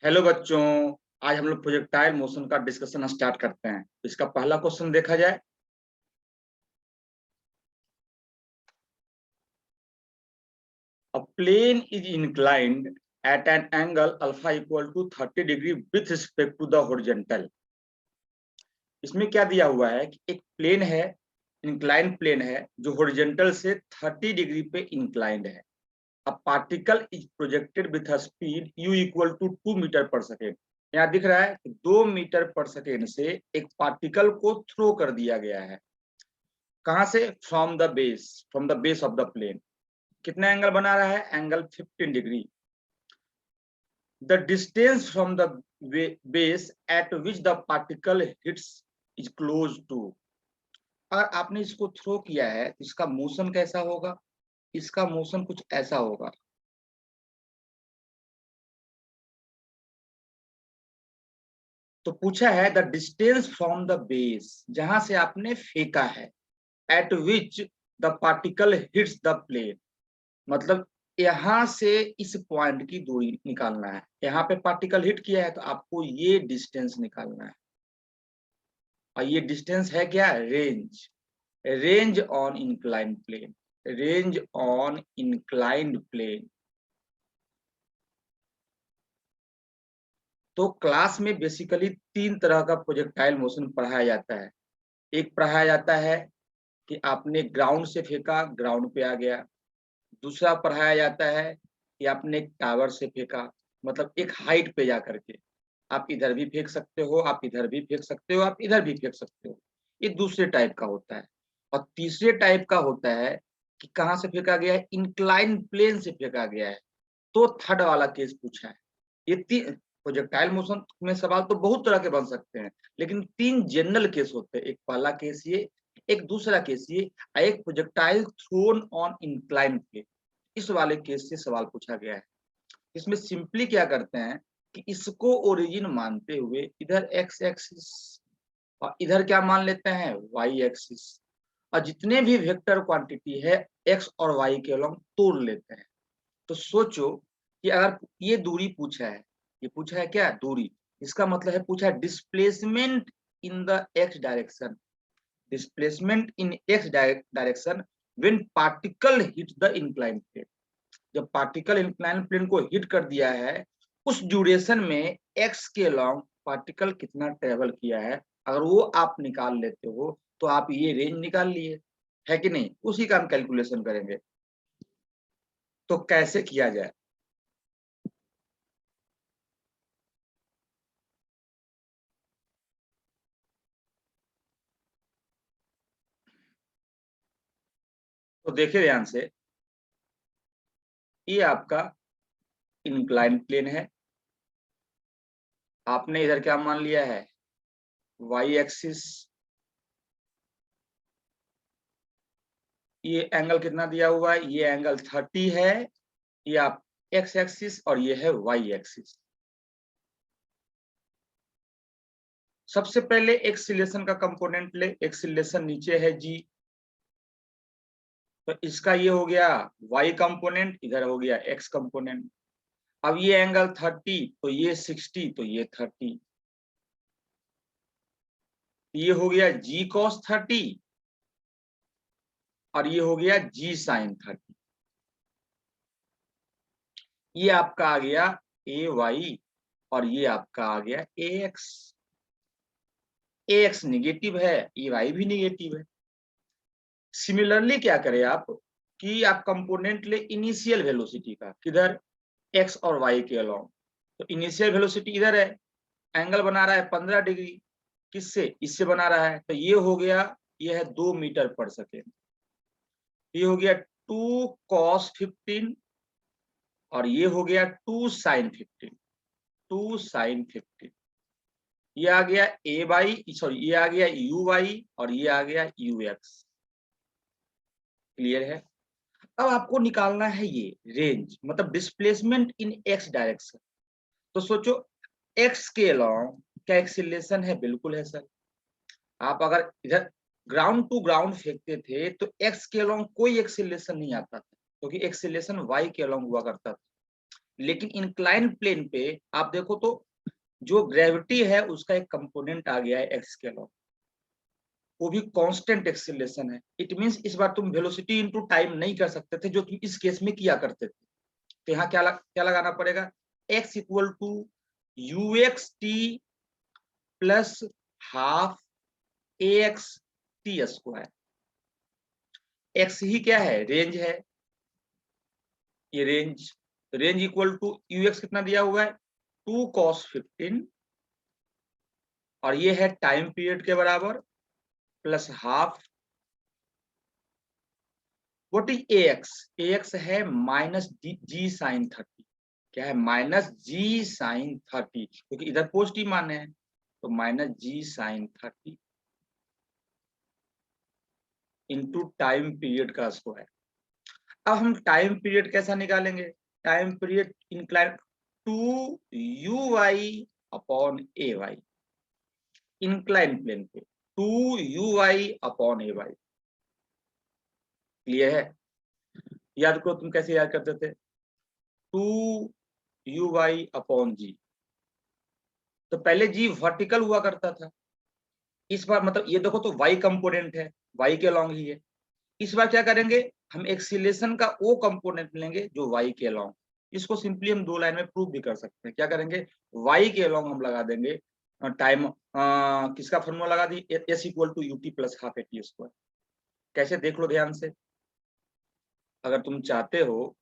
Hello बच्चों। आज हम लोग प्रोजेक्टाइल मोशन का डिस्कशन स्टार्ट करते हैं। इसका पहला क्वेश्चन देखा जाए। A plane is inclined at an angle alpha equal to 30 degree with respect to the horizontal. इसमें क्या दिया हुआ है कि एक प्लेन है, इंक्लाइंड प्लेन है जो हॉरिजॉन्टल से 30 डिग्री पे इंक्लाइंड है। A particle is projected with a speed u equal to 2 metre पर सेकेंड। यहाँ दिख रहा है कि 2 मीटर पर सेकेंड से एक पार्टिकल को थ्रो कर दिया गया है। कहां से? From the base of the plane. कितना एंगल बना रहा है? Angle 15 degree. The distance from the base at which the particle hits is close to. अगर आपने इसको थ्रो किया है तो इसका मोशन कैसा होगा? इसका मोशन कुछ ऐसा होगा। तो पूछा है the distance from the base, जहां से आपने फेंका है, at which the particle hits the plane. मतलब यहां से इस पॉइंट की दूरी निकालना है। यहाँ पे पार्टिकल हिट किया है तो आपको ये डिस्टेंस निकालना है। और ये डिस्टेंस है क्या? Range. Range on inclined plane. Range on inclined plane. तो क्लास में बेसिकली तीन तरह का प्रोजेक्टाइल मोशन पढ़ाया जाता है। एक पढ़ाया जाता है कि आपने ग्राउंड से फेंका, ग्राउंड पे आ गया। दूसरा पढ़ाया जाता है कि आपने एक टावर से फेंका, मतलब एक हाइट पे जा करके। आप इधर भी फेंक सकते हो, आप इधर भी फेंक सकते हो, आप इधर भी फेंक सकते हो। ये दूसरे टाइप का होता है। और तीसरे टाइप का होता है कि कहाँ से फेंका गया है? इंक्लाइन प्लेन से फेंका गया है। तो थर्ड वाला केस पूछा है। ये तीन प्रोजेक्टाइल मोशन में सवाल तो बहुत तरह के बन सकते हैं, लेकिन तीन जनरल केस होते हैं। एक पहला केस ये, एक दूसरा केस ये, एक projectile thrown on incline plane. इस वाले केस से सवाल पूछा गया है। इसमें सिंपली क्या करते हैं कि इसको ओरिजिन मानते हुए इधर एक्स एक्सिस और इधर क्या मान लेते हैं? Y axis. और जितने भी वेक्टर क्वांटिटी है एक्स और वाई के अलॉन्ग तोड़ लेते हैं। तो सोचो कि अगर ये दूरी पूछा है, ये पूछा है क्या? दूरी। इसका मतलब है पूछा है displacement in the x direction. Displacement in x direction when particle hit the inclined plane. जब पार्टिकल इंक्लाइंड प्लेन को हिट कर दिया है, उस ड्यूरेशन में एक्स के लॉन्ग पार्टिकल कितना ट्रेवल किया है, अगर वो आप निकाल लेते हो तो आप ये रेंज निकाल लिए। है कि नहीं? उसी का हम कैलकुलेशन करेंगे। तो कैसे किया जाए? तो देखिए ध्यान से, ये आपका इंक्लाइन प्लेन है। आपने इधर क्या मान लिया है? Y axis. ये एंगल कितना दिया हुआ है? ये एंगल 30 है। ये आप एक्स एक्सिस और ये है वाई एक्सिस। सबसे पहले एक्सीलरेशन का कंपोनेंट ले। एक्सीलरेशन नीचे है जी, तो इसका ये हो गया वाई कंपोनेंट, इधर हो गया एक्स कंपोनेंट। अब ये एंगल 30, तो ये 60, तो ये 30। ये हो गया जी कॉस 30 और ये हो गया जी साइन 30। ये आपका आ गया ए वाई और ये आपका आ गया ए एक्स। ए एक्स निगेटिव है, ए वाई भी निगेटिव है। सिमिलरली क्या करें आप कि आप कंपोनेंट ले इनिशियल वेलोसिटी का। किधर? एक्स और वाई के अलोंग। तो इनिशियल वेलोसिटी इधर है, एंगल बना रहा है 15 डिग्री। किससे? इससे बना रहा है। तो ये हो गया, ये है 2 मीटर पर सेकेंड। ये हो गया 2 cos 15 और ये हो गया 2 sin 15। 2 sin 15। ये आ गया ए वाई, सॉरी ये आ गया यू वाई और ये आ गया यू एक्स। क्लियर है? अब आपको निकालना है ये रेंज, मतलब डिस्प्लेसमेंट इन एक्स डायरेक्शन। तो सोचो एक्स के अलोंग क्या एक्सीलरेशन है? बिल्कुल है सर। आप अगर इधर ग्राउंड टू ग्राउंड फेंकते थे तो एक्स के अलोंग कोई एक्सीलरेशन नहीं आता था, क्योंकि एक्सीलरेशन वाई के अलोंग हुआ करता था। लेकिन इंक्लाइन प्लेन पे आप देखो तो जो ग्रेविटी है उसका एक कंपोनेंट आ गया है एक्स के अलावा, वो भी कांस्टेंट एक्सीलरेशन है। इट मींस इस बार तुम वेलोसिटी इनटू टाइम नहीं कर सकते थे जो तुम इस केस में किया करते थे। तो यहाँ क्या लगाना पड़ेगा, x equal to u x t plus half a x t square. X ही क्या है, रेंज है, ये range equal to u x कितना दिया हुआ है 2 cos 15 और ये है टाइम पीरियड के बराबर plus half. What is a x है माइनस जी साइन 30। क्या है, माइनस जी साइन 30, क्योंकि इधर पॉजिटिव मान है तो minus g sine 30 into time period का स्क्वायर। अब हम टाइम पीरियड कैसा निकालेंगे, time period incline two u y upon a y, incline plane पे two u y upon a y. Clear है, याद करो तुम कैसे याद करते थे, two u y upon g. तो पहले जी वर्टिकल हुआ करता था, इस बार मतलब ये देखो तो वाई कंपोनेंट है, वाई के अलॉन्ग ही है। इस बार क्या करेंगे, हम एक्सीलरेशन का वो कंपोनेंट लेंगे जो वाई के अलॉन्ग। इसको सिंपली हम 2 लाइन में प्रूव भी कर सकते हैं। क्या करेंगे, वाई के अलॉन्ग हम लगा देंगे टाइम किसका फॉर्मूला लगा दी, s equal to u t plus half a t square. कैसे देख लो ध्यान से, अगर तुम चाहते हो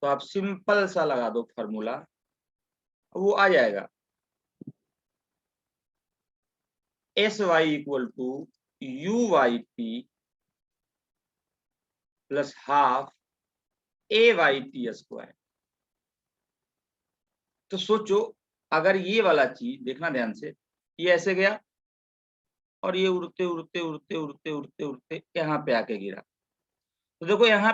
तो आप सिंपल सा लगा दो फॉर्मूला, वो आ जाएगा s y equal to u y t plus half a y t square. तो सोचो अगर ये वाला चीज देखना ध्यान से, ये ऐसे गया और ये उड़ते उड़ते उड़ते उड़ते उड़ते उड़ते यहाँ पे आके गिरा, तो देखो यहाँ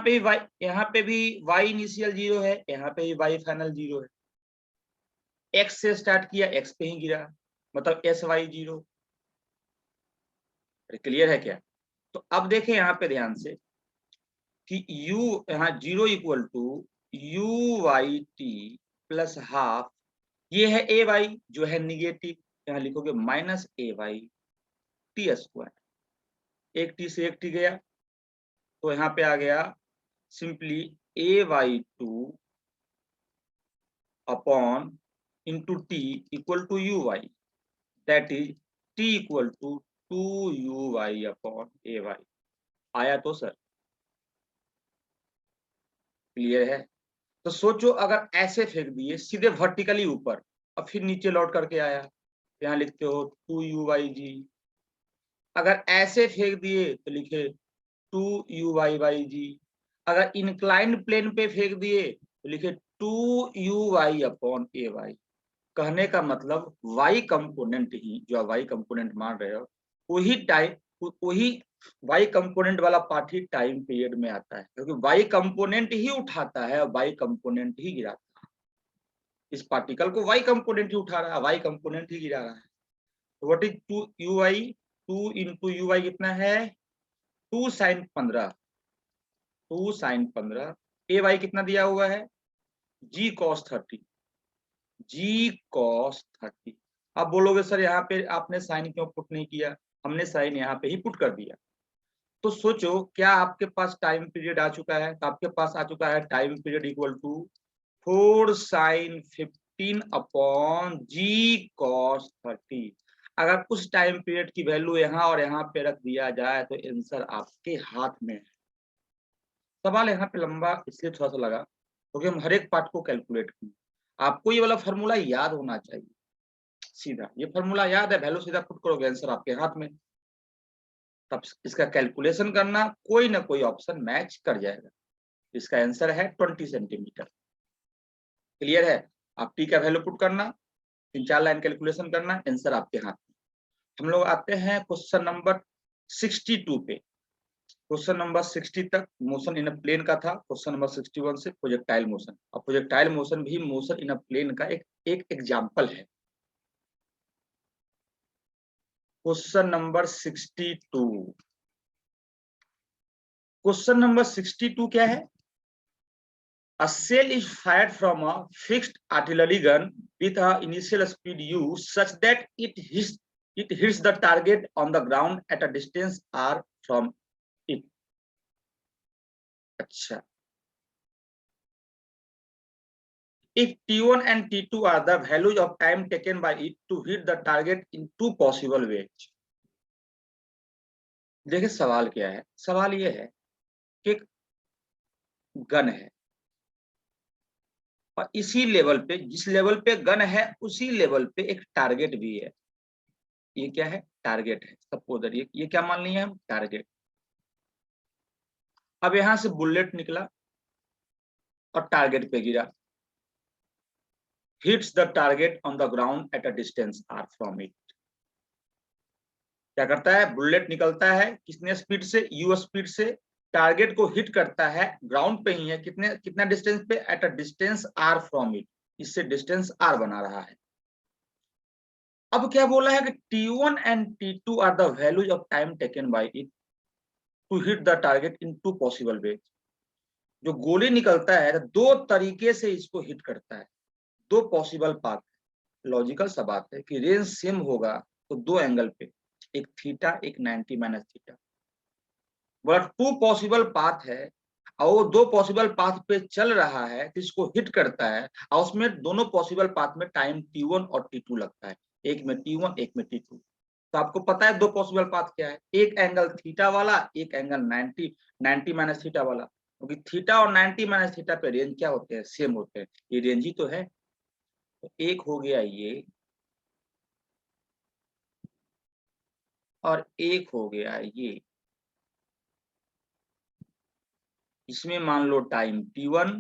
पे भी y इनिशियल 0 है, यहाँ पे भी y फाइनल 0 है। x से स्टार्ट किया, x पे ही गिरा, मतलब एस वाई 0। क्लियर है क्या, तो अब देखें यहाँ पे ध्यान से कि u यहाँ 0 equal to u y t plus half, ये है ए वाई जो है निगेटिव, यहाँ लिखोगे minus a y t square. एक टी से एक टी गया तो यहाँ पे आ गया simply a y two upon into t equal to u y, that is t equal to 2 y upon a y. आया तो सर, क्लियर है। तो सोचो अगर ऐसे फेंक दिए सीधे वर्टिकली ऊपर और फिर नीचे लौट करके आया, यहाँ लिखते हो 2 u/g। अगर ऐसे फेंक दिए तो लिखे 2 u/g। अगर इंक्लाइंड प्लेन पे फेंक दिए तो लिखे 2 u/y अपॉन ए वाई। कहने का मतलब y कंपोनेंट ही जो y कंपोनेंट मान रहे हो वही y कंपोनेंट वाला पार्ट ही टाइम पीरियड में आता है, क्योंकि y कंपोनेंट ही उठाता है और y कंपोनेंट ही गिराता है। इस पार्टिकल को y कंपोनेंट ही उठा रहा है, y कंपोनेंट ही गिरा रहा है। तो what is 2 u/y, 2 into u y कितना है 2 साइन 15, 2 साइन 15। ए वाई कितना दिया हुआ है g cos 30, जी कॉस 30। अब बोलोगे सर यहाँ पे आपने साइन क्यों पुट नहीं किया, हमने साइन यहाँ पे ही पुट कर दिया। तो सोचो क्या आपके पास टाइम पीरियड आ चुका है, तो आपके पास आ चुका है time period equal to 4 sine 15 upon g cos 30। अगर उस टाइम पीरियड की वैल्यू यहाँ और यहाँ पे रख दिया जाए तो आंसर आपके हाथ में है। सवाल यहाँ पे लंबा इसलिए थोड़ा सा लगा क्योंकि हम हर एक पार्ट को कैलकुलेट किए। आपको ये वाला फॉर्मूला याद होना चाहिए, सीधा ये फॉर्मूला याद है, वैल्यू सीधा पुट करोगे आंसर आपके हाथ में। तब इसका कैलकुलेशन करना, कोई ना कोई ऑप्शन मैच कर जाएगा। इसका आंसर है 20 सेंटीमीटर। क्लियर है, आप टी का वैल्यू पुट करना, 3-4 लाइन कैलकुलेशन करना, आंसर आपके हाथ में। हम लोग आते हैं क्वेश्चन नंबर 62 पे। क्वेश्चन नंबर 60 तक मोशन इन अ प्लेन का था, क्वेश्चन नंबर 61 से प्रोजेक्टाइल मोशन। और प्रोजेक्टाइल मोशन भी मोशन इन अ प्लेन का एक एग्जाम्पल है। क्वेश्चन नंबर 62, क्वेश्चन नंबर 62 क्या है, A shell is fired from a fixed artillery gun with a initial speed u such that it hits the target on the ground at a distance r from it. अच्छा, if T1 and T2 are the values of time taken by it to hit the target in two possible ways. देखिए सवाल क्या है, सवाल ये है कि gun है और इसी लेवल पे, जिस लेवल पे गन है उसी लेवल पे एक टारगेट भी है। ये क्या है? टारगेट है। सपोज ये क्या मान लिया हम? टारगेट। अब यहां से बुलेट निकला और टारगेट पे गिरा, hits the target on the ground at a distance r from it. क्या करता है? बुलेट निकलता है कितने स्पीड से? यू स्पीड से, टारगेट को हिट करता है, ग्राउंड पे ही है, कितना डिस्टेंस पे? At a distance r from it. इससे डिस्टेंस आर बना रहा है। अब क्या बोला है कि T1 and T2 are the values of time taken by it to hit the target in two possible ways. जो गोली निकलता है दो तरीके से इसको हिट करता है, दो पॉसिबल पाथ। लॉजिकल सा बात है कि रेंज सेम होगा तो दो एंगल पे, एक थीटा एक 90 माइनस थीटा। बोला टू पॉसिबल पाथ है और वो दो पॉसिबल पाथ पे चल रहा है तो इसको हिट करता है और उसमें दोनों पॉसिबल पाथ में टाइम T1 और T2 लगता है, एक में T1 एक में T2। तो आपको पता है दो पॉसिबल पाथ क्या है? एक एंगल थीटा वाला, एक एंगल 90 माइनस थीटा वाला। क्योंकि थीटा और 90 माइनस थीटा पे रेंज क्या होते हैं? सेम होते हैं। ये रेंज ही तो है। तो एक हो गया ये और एक हो गया ये। इसमें मान लो टाइम T1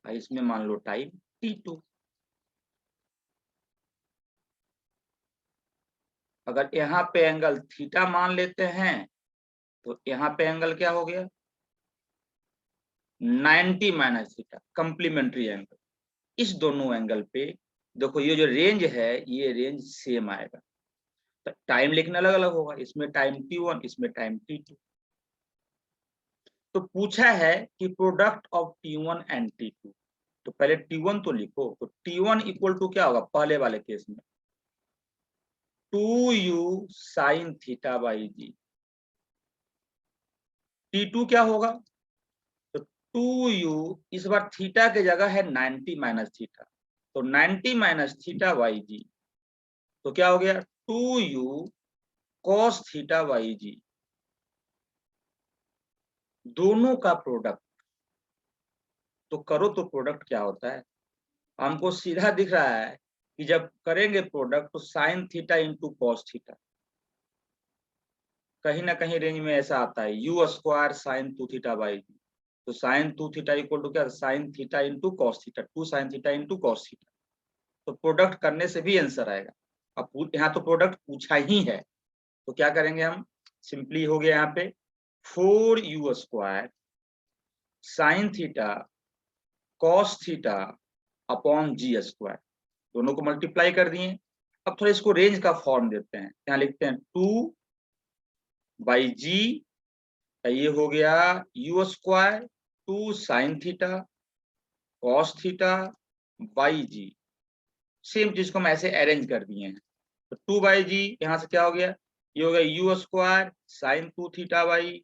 और इसमें मान लो टाइम T2। अगर यहाँ पे एंगल थीटा मान लेते हैं तो यहाँ पे एंगल क्या हो गया? 90 माइनस थीटा, कंप्लीमेंट्री एंगल। इस दोनों एंगल पे देखो ये जो रेंज है ये रेंज सेम आएगा। तो टाइम लेकिन अलग अलग होगा, इसमें टाइम T1 इसमें टाइम T2। तो पूछा है कि product of T1 and T2। तो पहले T1 तो लिखो। तो T1 इक्वल टू क्या होगा पहले वाले केस में? 2u sine theta by ji. T2 क्या होगा? तो 2u, इस बार थीटा की जगह है 90 माइनस थीटा, तो 90 माइनस थीटा बाई जी। तो क्या हो गया? 2u cos थीटा बाई जी। दोनों का प्रोडक्ट तो करो तो प्रोडक्ट क्या होता है? हमको सीधा दिख रहा है कि जब करेंगे प्रोडक्ट तो sine theta into cos theta. कहीं ना कहीं रेंज में ऐसा आता है u square sine 2 theta by g. तो साइन 2 थीटा इक्वल टू क्या? Sine theta into cos theta, 2 sine theta into cos theta. तो प्रोडक्ट करने से भी आंसर आएगा। अब यहाँ तो प्रोडक्ट पूछा ही है तो क्या करेंगे हम? सिंपली हो गया यहाँ पे 4u square sine theta cos theta upon g square. दोनों को मल्टीप्लाई कर दिए। अब थोड़ा इसको रेंज का फॉर्म देते हैं। यहाँ लिखते हैं 2 बाई जी, ये हो गया u square 2 sine theta cos theta by g. Same चीज को हम ऐसे अरेंज कर दिए हैं। तो 2 बाई जी यहाँ से क्या हो गया? ये हो गया u square sine 2 theta by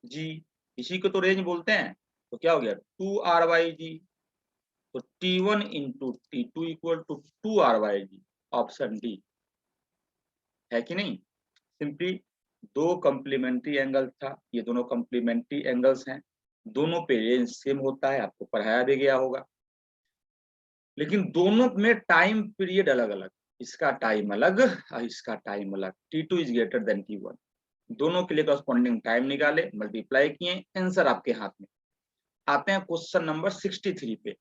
g. इसी को तो रेंज बोलते हैं। तो क्या हो गया? 2r by g. तो T1 into T2 equal to 2r by g. Option D है कि नहीं? सिंपली दो कॉम्प्लीमेंट्री एंगल था, ये दोनों कॉम्प्लीमेंट्री एंगल्स हैं, दोनों पे रेंज सेम होता है, आपको पढ़ाया भी गया होगा। लेकिन दोनों में टाइम पीरियड अलग अलग, इसका टाइम अलग और इसका टाइम अलग। T2 is greater than T1। दोनों के लिए कॉरस्पॉन्डिंग टाइम निकाले, मल्टीप्लाई किए, आंसर आपके हाथ में। आते हैं क्वेश्चन नंबर 63 पे।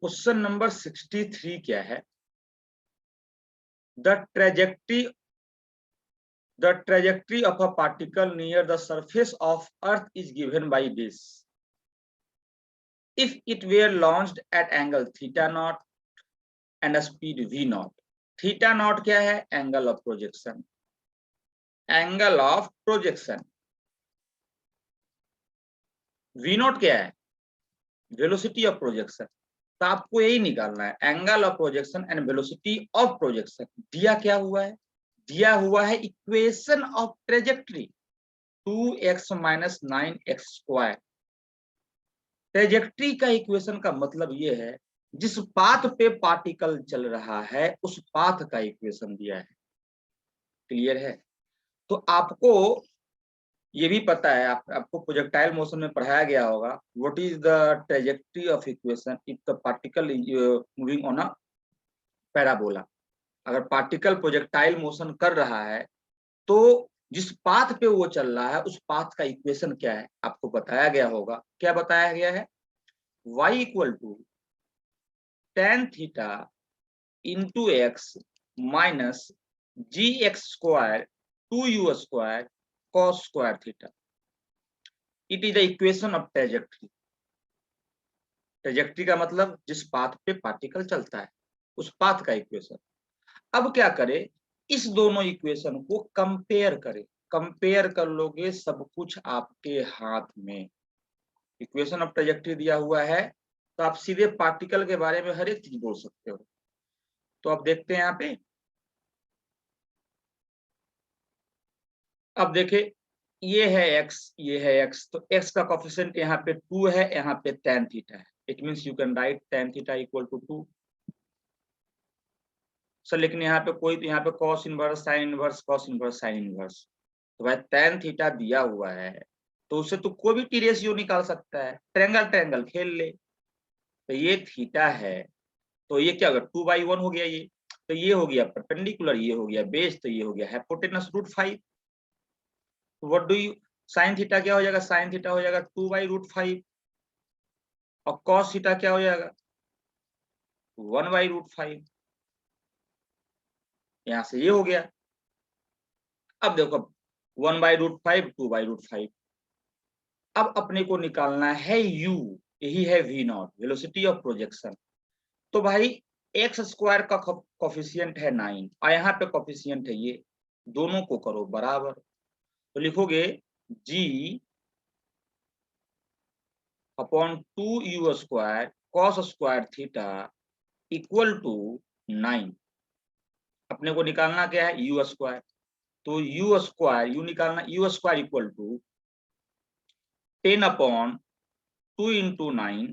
क्वेश्चन नंबर 63 क्या है? The trajectory of a particle near the surface of earth is given by this. If it were launched at angle theta naught and a speed v naught. Theta naught क्या है? Angle of projection. Angle of projection v naught क्या है, velocity of projection. तो आपको यही निकालना है, angle of projection and velocity of projection. दिया क्या हुआ है, दिया हुआ है equation of trajectory 2x minus 9x²। Trajectory का इक्वेशन का मतलब ये है जिस पाथ पे पार्टिकल चल रहा है उस पाथ का इक्वेशन दिया है। क्लियर है? तो आपको ये भी पता है, आपको प्रोजेक्टाइल मोशन में पढ़ाया गया होगा what is the trajectory of equation if the particle is moving on a parabola. अगर पार्टिकल प्रोजेक्टाइल मोशन कर रहा है तो जिस पाथ पे वो चल रहा है उस पाथ का इक्वेशन क्या है, आपको बताया गया होगा। क्या बताया गया है, y equal to tan theta into x minus gx² 2u² cos² theta. It is the equation of trajectory. Trajectory का मतलब जिस पाथ पे पार्टिकल चलता है उस पाथ का इक्वेशन। अब क्या करें, इस दोनों इक्वेशन को कंपेयर करें। कंपेयर कर लोगे सब कुछ आपके हाथ में। इक्वेशन ऑफ ट्रेजेक्ट्री दिया हुआ है तो आप सीधे पार्टिकल के बारे में हर एक चीज बोल सकते हो। तो अब देखते हैं यहाँ पे, अब देखे ये है x, ये है x, तो x का कोफिशिएंट यहाँ पे 2 है, यहाँ पे tan थीटा है। It means you can write tan theta equal to 2। Sir लेकिन यहाँ पे कोई, यहाँ पे cos inverse sin inverse cos inverse sin inverse, तो भाई tan थीटा दिया हुआ है तो उससे तो कोई भी टी रेशियो निकाल सकता है। ट्रायंगल ट्रायंगल खेल ले, तो ये थीटा है तो ये क्या होगा 2/1 हो गया ये, तो ये हो गया परपेंडिकुलर, ये हो गया बेस, तो ये हो गया hypotenuse √5। What do you, sine theta क्या हो जाएगा, साइन थीटा हो जाएगा 2/√5 और कॉस थीटा क्या हो जाएगा 1/√5। यहां से ये हो गया। अब देखो 1/√5 2/√5। अब अपने को निकालना है u, यही है v0 वेलोसिटी ऑफ प्रोजेक्शन। तो भाई x² का कोफिशिएंट है 9 और यहाँ पे कोफिशिएंट है ये, दोनों को करो बराबर। तो लिखोगे g upon 2u² cos² theta equal to 9। अपने को निकालना क्या है u², तो u² यू निकालना, u² equal to 10/2 into 9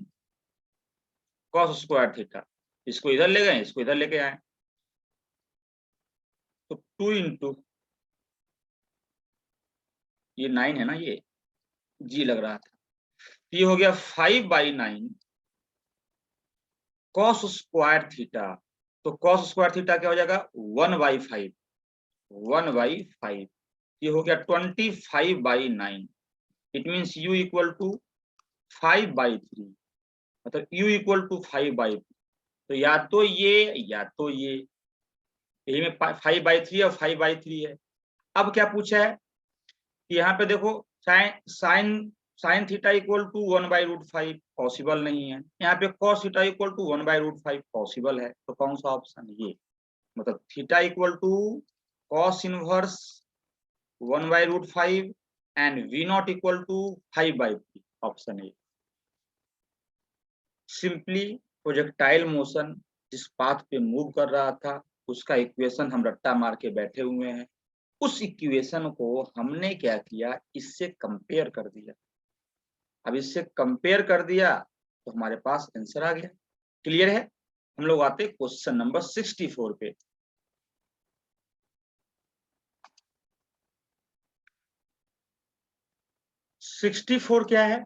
cos² theta. इसको इधर ले गए, इसको इधर लेके आए, तो 2 इंटू ये 9 है ना, ये जी लग रहा था, ये हो गया 5/9 cos² थीटा। तो cos² थीटा क्या हो जाएगा 1/5, 1/5। ये हो गया 25/9। It means u equal to 5/3, मतलब u इक्वल टू 5/3। तो या तो ये या तो ये, यही में 5/3 और 5/3 है। अब क्या पूछा है कि यहाँ पे देखो sine theta equal to 1/√5 possible नहीं है, यहाँ पे cos theta equal to 1/√5 possible है। तो कौन सा ऑप्शन, ये, मतलब theta equal to cos inverse 1/√5 and v0 equal to 5/3, option है। सिंपली प्रोजेक्टाइल मोशन जिस पाथ पे मूव कर रहा था उसका इक्वेशन हम रट्टा मार के बैठे हुए हैं, उस इक्वेशन को हमने क्या किया, इससे कंपेयर कर दिया। अब इससे कंपेयर कर दिया तो हमारे पास आंसर आ गया। क्लियर है? हम लोग आते क्वेश्चन नंबर 64 पे। सिक्सटी फोर क्या है,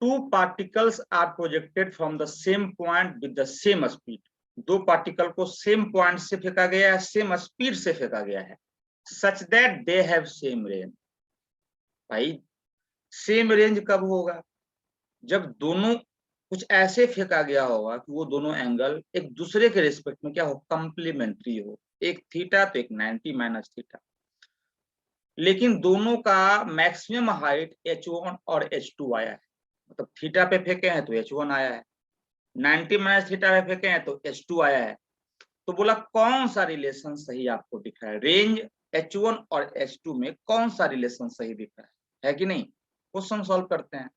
two particles are projected from the same point with the same speed. दो पार्टिकल को सेम पॉइंट से फेंका गया है, सेम स्पीड से फेंका गया है, such that they have same range. भाई सेम रेंज कब होगा, जब दोनों कुछ ऐसे फेंका गया होगा कि वो दोनों एंगल एक दूसरे के रिस्पेक्ट में क्या हो, कंप्लीमेंट्री हो। एक थीटा तो एक 90 माइनस थीटा, लेकिन दोनों का मैक्सिमम हाइट h1 और h2 आया है। मतलब थीटा पे फेंके हैं तो h1 आया है, 90 माइनस थीटा पे फेंके हैं तो h2 आया है। तो बोला कौन सा रिलेशन सही आपको दिख रहा है, रेंज h1 और h2 में कौन सा रिलेशन सही दिख रहा है कि नहीं। क्वेश्चन सॉल्व करते हैं।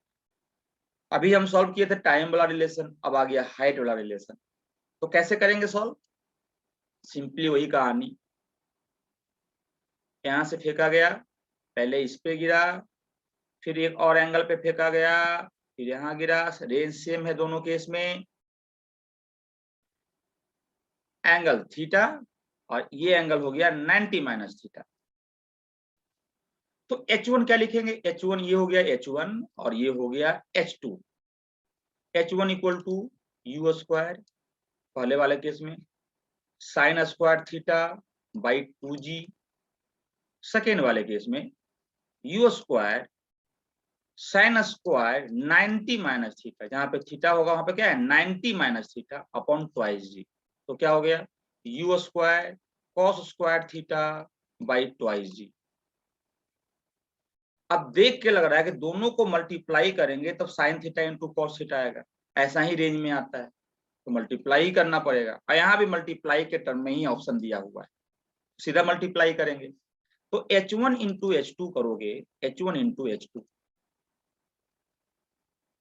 अभी हम सॉल्व किए थे टाइम वाला रिलेशन, अब आ गया हाइट वाला रिलेशन। तो कैसे करेंगे सॉल्व? सिंपली वही कहानी, यहां से फेंका गया, पहले इस पे गिरा, फिर एक और एंगल पे फेंका गया, फिर यहाँ गिरा, रेंज सेम है दोनों केस में, एंगल थीटा, और ये एंगल हो गया 90 माइनस थीटा। तो H1 क्या लिखेंगे? H1 ये हो गया H1 और ये हो गया H2। H1 equal to u square पहले वाले केस में, sine square theta by 2g, second वाले केस में u square sine square 90 minus theta, जहां पे थीटा होगा वहां पे क्या है 90 minus theta upon twice g. तो क्या हो गया u square cos square theta by twice g. अब देख के लग रहा है कि दोनों को मल्टीप्लाई करेंगे तब sign theta into cos theta आएगा, ऐसा ही रेंज में आता है, तो मल्टीप्लाई ही करना पड़ेगा, और यहाँ भी मल्टीप्लाई के टर्म में ही ऑप्शन दिया हुआ है, सीधा मल्टीप्लाई करेंगे। तो H1 इंटू H2 करोगे, H1 इंटू H2,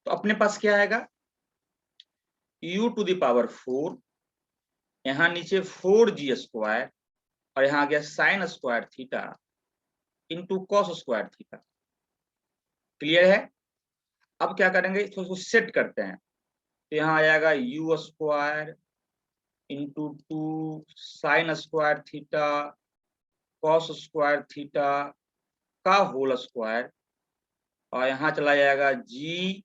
तो अपने पास क्या आएगा u टू द पावर 4, यहाँ नीचे 4g स्क्वायर, और यहाँ आ गया sign square theta into cos square theta. Clear है? अब क्या करेंगे, इसको सेट करते हैं, तो यहाँ आ जाएगा u square into 2 sign square theta cos square theta का होल स्क्वायर, और यहाँ चला जाएगा g,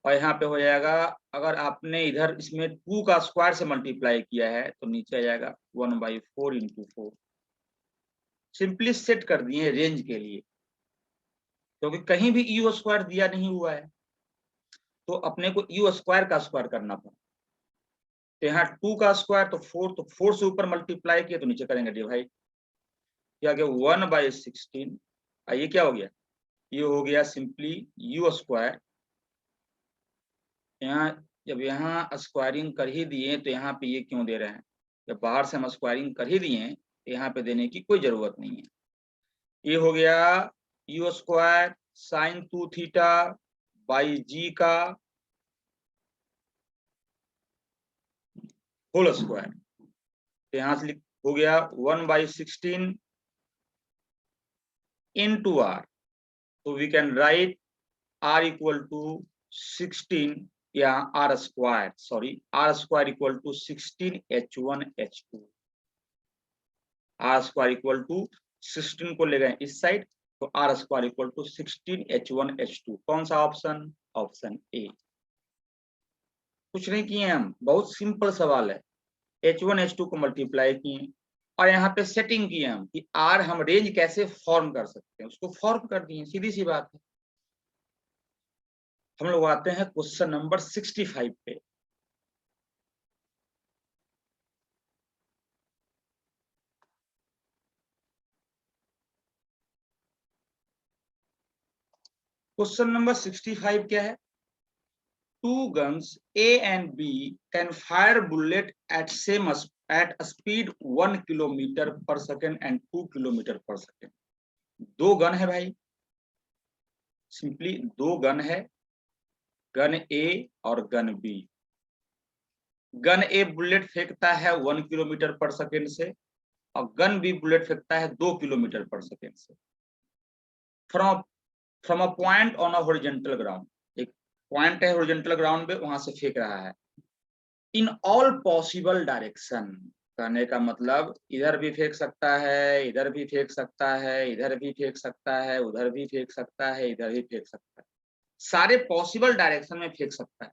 और यहाँ पे हो जाएगा, अगर आपने इधर इसमें 2 का स्क्वायर से मल्टीप्लाई किया है तो नीचे आ जाएगा 1/4 इंटू 4। सिंपली सेट कर दिए रेंज के लिए, क्योंकि कहीं भी यू स्क्वायर दिया नहीं हुआ है, तो अपने को यू स्क्वायर का स्क्वायर करना पड़ा। तो यहाँ 2 का स्क्वायर तो 4, तो 4 से ऊपर मल्टीप्लाई किया तो नीचे करेंगे डिवाइड, क्या गया 1/16, ये क्या हो गया, ये हो गया सिंपली यू स्क्वायर। यहाँ जब यहाँ स्क्वायरिंग कर ही दिए तो यहाँ पे ये क्यों दे रहे हैं, जब बाहर से हम स्क्वायरिंग कर ही दिए तो यहाँ पे देने की कोई जरूरत नहीं है। ये हो गया u square sine 2 theta by g का होल स्क्वायर, तो यहाँ से हो गया 1/16 into r, तो we can write r equal to 16 या r square, sorry r square equal to 16 h1 h2, r square equal to 16 को ले गए इस साइड, तो r square equal to 16 h1 h2। कौन सा ऑप्शन? Option A. कुछ नहीं किए हम, बहुत सिंपल सवाल है, H1 H2 को मल्टीप्लाई किए और यहाँ पे सेटिंग किए हम कि R हम रेंज कैसे फॉर्म कर सकते हैं, उसको फॉर्म कर दिए, सीधी सी बात है। हम लोग आते हैं क्वेश्चन नंबर 65 पे। क्वेश्चन नंबर 65 क्या है? Two guns A and B can fire bullet at speed 1 kilometre पर सेकेंड and 2 किलोमीटर पर सेकेंड। दो गन है भाई, सिंपली दो गन है, गन ए और gonna be. Gun A bullet फेंकता है 1 किलोमीटर पर सेकेंड से, और गन बी बुलेट फेंकता है 2 किलोमीटर पर सेकेंड से, from a point on a horizontal ground. एक पॉइंट है हॉरिजॉन्टल ग्राउंड पे, वहां से फेंक रहा है। इन ऑल पॉसिबल डायरेक्शन, कहने का मतलब इधर भी फेंक सकता है, इधर भी फेंक सकता है, इधर भी फेंक सकता है, उधर भी फेंक सकता है, इधर भी फेंक सकता है, सारे पॉसिबल डायरेक्शन में फेंक सकता है।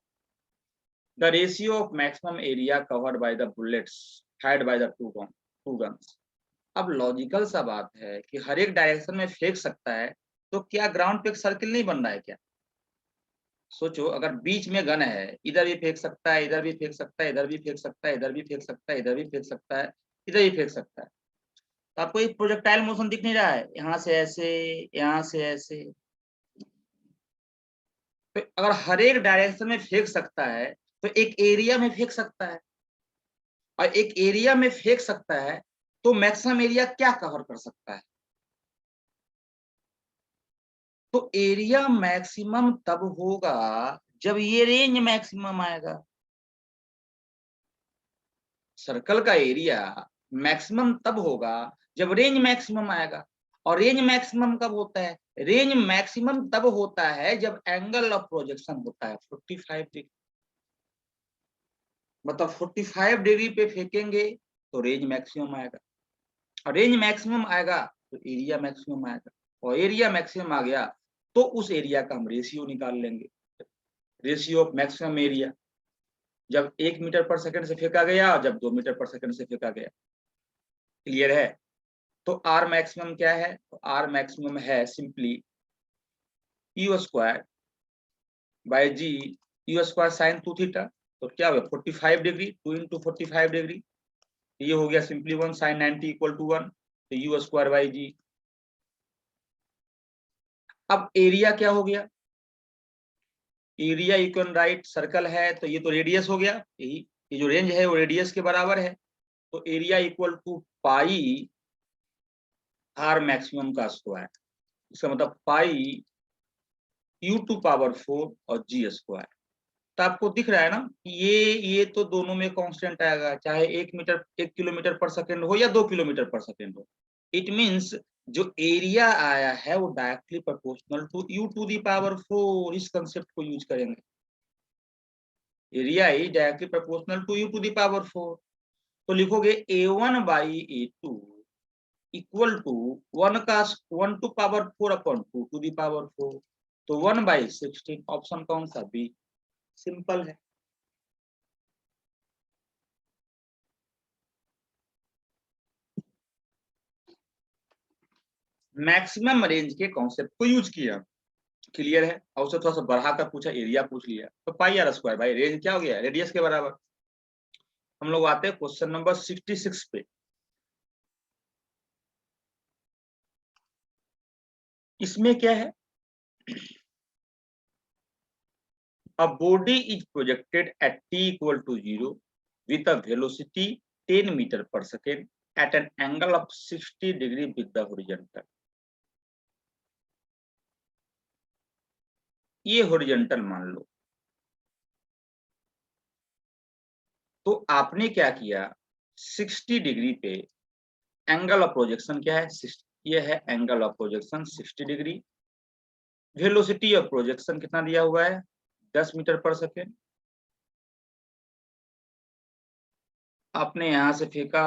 The ratio of maximum area covered by the bullets fired by the two guns. अब लॉजिकल सा बात है कि हर एक डायरेक्शन में फेंक सकता है, तो क्या ग्राउंड पे एक सर्किल नहीं बन रहा है क्या? सोचो, अगर बीच में गन है, इधर भी फेंक सकता है, इधर भी फेंक सकता है, इधर भी फेंक सकता है, इधर भी फेंक सकता है, इधर भी फेंक सकता है, इधर भी फेंक सकता है, तो आपको एक प्रोजेक्टाइल मोशन दिख नहीं रहा है, यहाँ से ऐसे, यहाँ से ऐसे। तो अगर हर एक डायरेक्शन में फेंक सकता है तो एक एरिया में फेंक सकता है, और एक एरिया में फेंक सकता है तो मैक्सिमम एरिया क्या कवर कर सकता है? तो एरिया मैक्सिमम तब होगा जब ये रेंज मैक्सिमम आएगा। सर्कल का एरिया मैक्सिमम तब होगा जब रेंज मैक्सिमम आएगा। और रेंज मैक्सिमम कब होता है? रेंज मैक्सिमम तब होता है जब एंगल ऑफ प्रोजेक्शन होता है 45 डिग्री। मतलब 45 डिग्री पे फेंकेंगे तो रेंज मैक्सिमम आएगा, और रेंज मैक्सिमम आएगा तो एरिया मैक्सिमम आएगा, और एरिया मैक्सिमम आ गया तो उस एरिया का हम रेशियो निकाल लेंगे, रेशियो ऑफ मैक्सिमम एरिया, जब 1 मीटर पर सेकंड से फेंका गया और जब 2 मीटर पर सेकंड से फेंका गया। क्लियर है? तो आर मैक्सिमम क्या है? तो आर मैक्सिमम है simply u square by g, u square sine 2 थीटा। तो क्या हो गया 45 डिग्री, 2 इंटू 45 डिग्री, ये हो गया सिंपली 1 साइन 90 इक्वल टू 1, तो यू स्क्वायर बाई जी। अब एरिया क्या हो गया? Area you can right, circle है तो ये तो रेडियस हो गया, यही ये जो रेंज है वो रेडियस के बराबर है, तो area equal to pi r maximum का स्क्वायर, इसका मतलब पाई यू टू पावर 4 और जी स्क्वायर। तो आपको दिख रहा है ना कि ये तो दोनों में कांस्टेंट आएगा, चाहे 1 किलोमीटर पर सेकंड हो या 2 किलोमीटर पर सेकंड हो। इट मींस जो एरिया आया है वो directly proportional to u to the power 4, इस कंसेप्ट को यूज करेंगे। Area is directly proportional to u to the power 4, तो लिखोगे a1 by a2 equal to 1 का 1 to power 4 upon 2 to the power 4, तो 1/16। ऑप्शन कौन सा? बी। सिंपल है। मैक्सिमम रेंज के कॉन्सेप्ट को यूज किया। क्लियर है? और उससे थोड़ा सा बढ़ाकर पूछा, एरिया पूछ लिया, तो पाई आर स्क्वायर भाई रेंज क्या हो गया? रेडियस के बराबर। हम लोग आते हैं क्वेश्चन नंबर 66 पे। इसमें क्या है? A body is projected at t equal to 0 with a velocity 10 meter per second at an angle of 60 degree with the horizontal। ये होरिजेंटल मान लो। तो आपने क्या किया, 60 डिग्री पे एंगल ऑफ प्रोजेक्शन क्या है? 60, ये है angle of projection 60 degree. Velocity of projection कितना दिया हुआ है? 10 मीटर पर सेकेंड। आपने यहां से फेंका,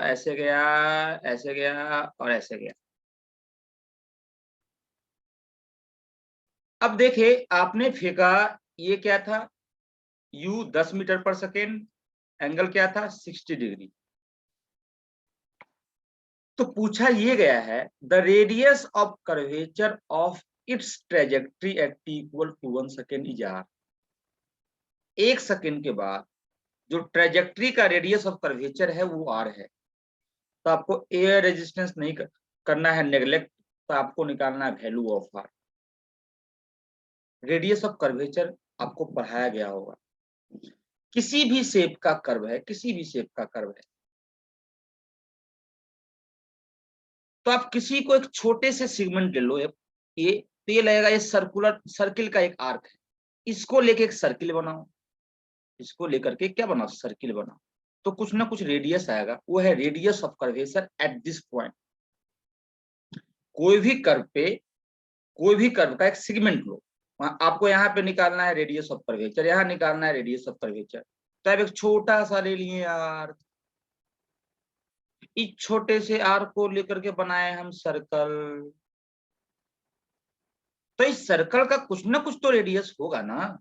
ऐसे गया, ऐसे गया और ऐसे गया। अब देखिए आपने फेंका, ये क्या था? u 10 मीटर पर सेकेंड, एंगल क्या था? 60 डिग्री। तो पूछा ये गया है the radius of curvature of its trajectory at t equal to 1 second is r। 1 second के बाद जो ट्रेजेक्ट्री का रेडियस ऑफ कर्वेचर है वो r है। तो आपको एयर रेजिस्टेंस नहीं करना है नेग्लेक्ट, तो आपको निकालना है value of r। Radius of curvature आपको पढ़ाया गया होगा, किसी भी शेप का कर्व है, किसी भी शेप का कर्व है, तो आप किसी को एक छोटे से सेगमेंट ले लो, ये तो ये लगेगा ये सर्कुलर सर्किल का एक आर्क है, इसको लेके एक सर्किल बनाओ, इसको लेकर के क्या बनाओ? सर्किल बनाओ, तो कुछ ना कुछ रेडियस आएगा, वो है radius of curvature at this point. कोई भी कर्व पे, कोई भी कर्व का एक सेगमेंट लो, आपको यहाँ पे निकालना है रेडियस ऑफ कर्वेचर, यहाँ निकालना है रेडियस ऑफ कर्वेचर, तो अब एक छोटा सा ले लिए यार, इस छोटे से आर्क को लेकर के बनाए हम सर्कल, तो इस सर्कल का कुछ ना कुछ तो रेडियस होगा ना,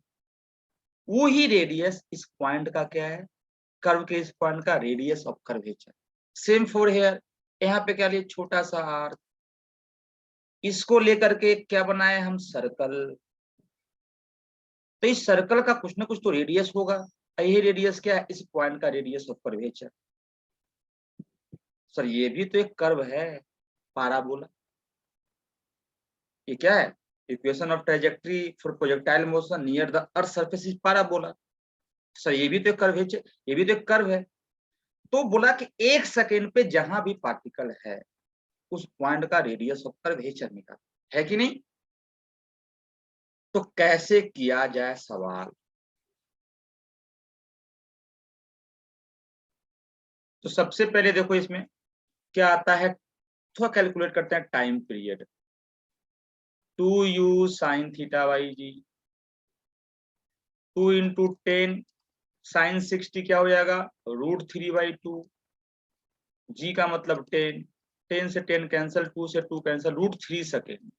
वो ही रेडियस इस पॉइंट का क्या है? कर्व के इस पॉइंट का radius of curvature. Same for here, यहाँ पे क्या लिए? छोटा सा आर्क, इसको लेकर के क्या बनाए हम? सर्कल। तो इस सर्कल का कुछ ना कुछ तो रेडियस होगा, यही रेडियस क्या है? इस पॉइंट का रेडियस ऑफ कर्वेचर। सर ये भी तो एक कर्व है, पाराबोला। ये क्या है? Equation of trajectory for projectile motion near the earth surface is parabola. Sir ये भी तो एक कर्वेचर, ये भी तो एक कर्व है। तो बोला कि 1 सेकेंड पे जहां भी पार्टिकल है उस पॉइंट का रेडियस ऑफ कर्वेचर निकाल, है कि नहीं? तो कैसे किया जाए सवाल? तो सबसे पहले देखो इसमें क्या आता है, थोड़ा कैलकुलेट करते हैं time period. 2u sine theta by g, 2 into 10 sine 60 क्या हो जाएगा, √3/2। जी का मतलब 10, 10 से 10 कैंसिल, 2 से 2 कैंसिल, √3 सेकेंड।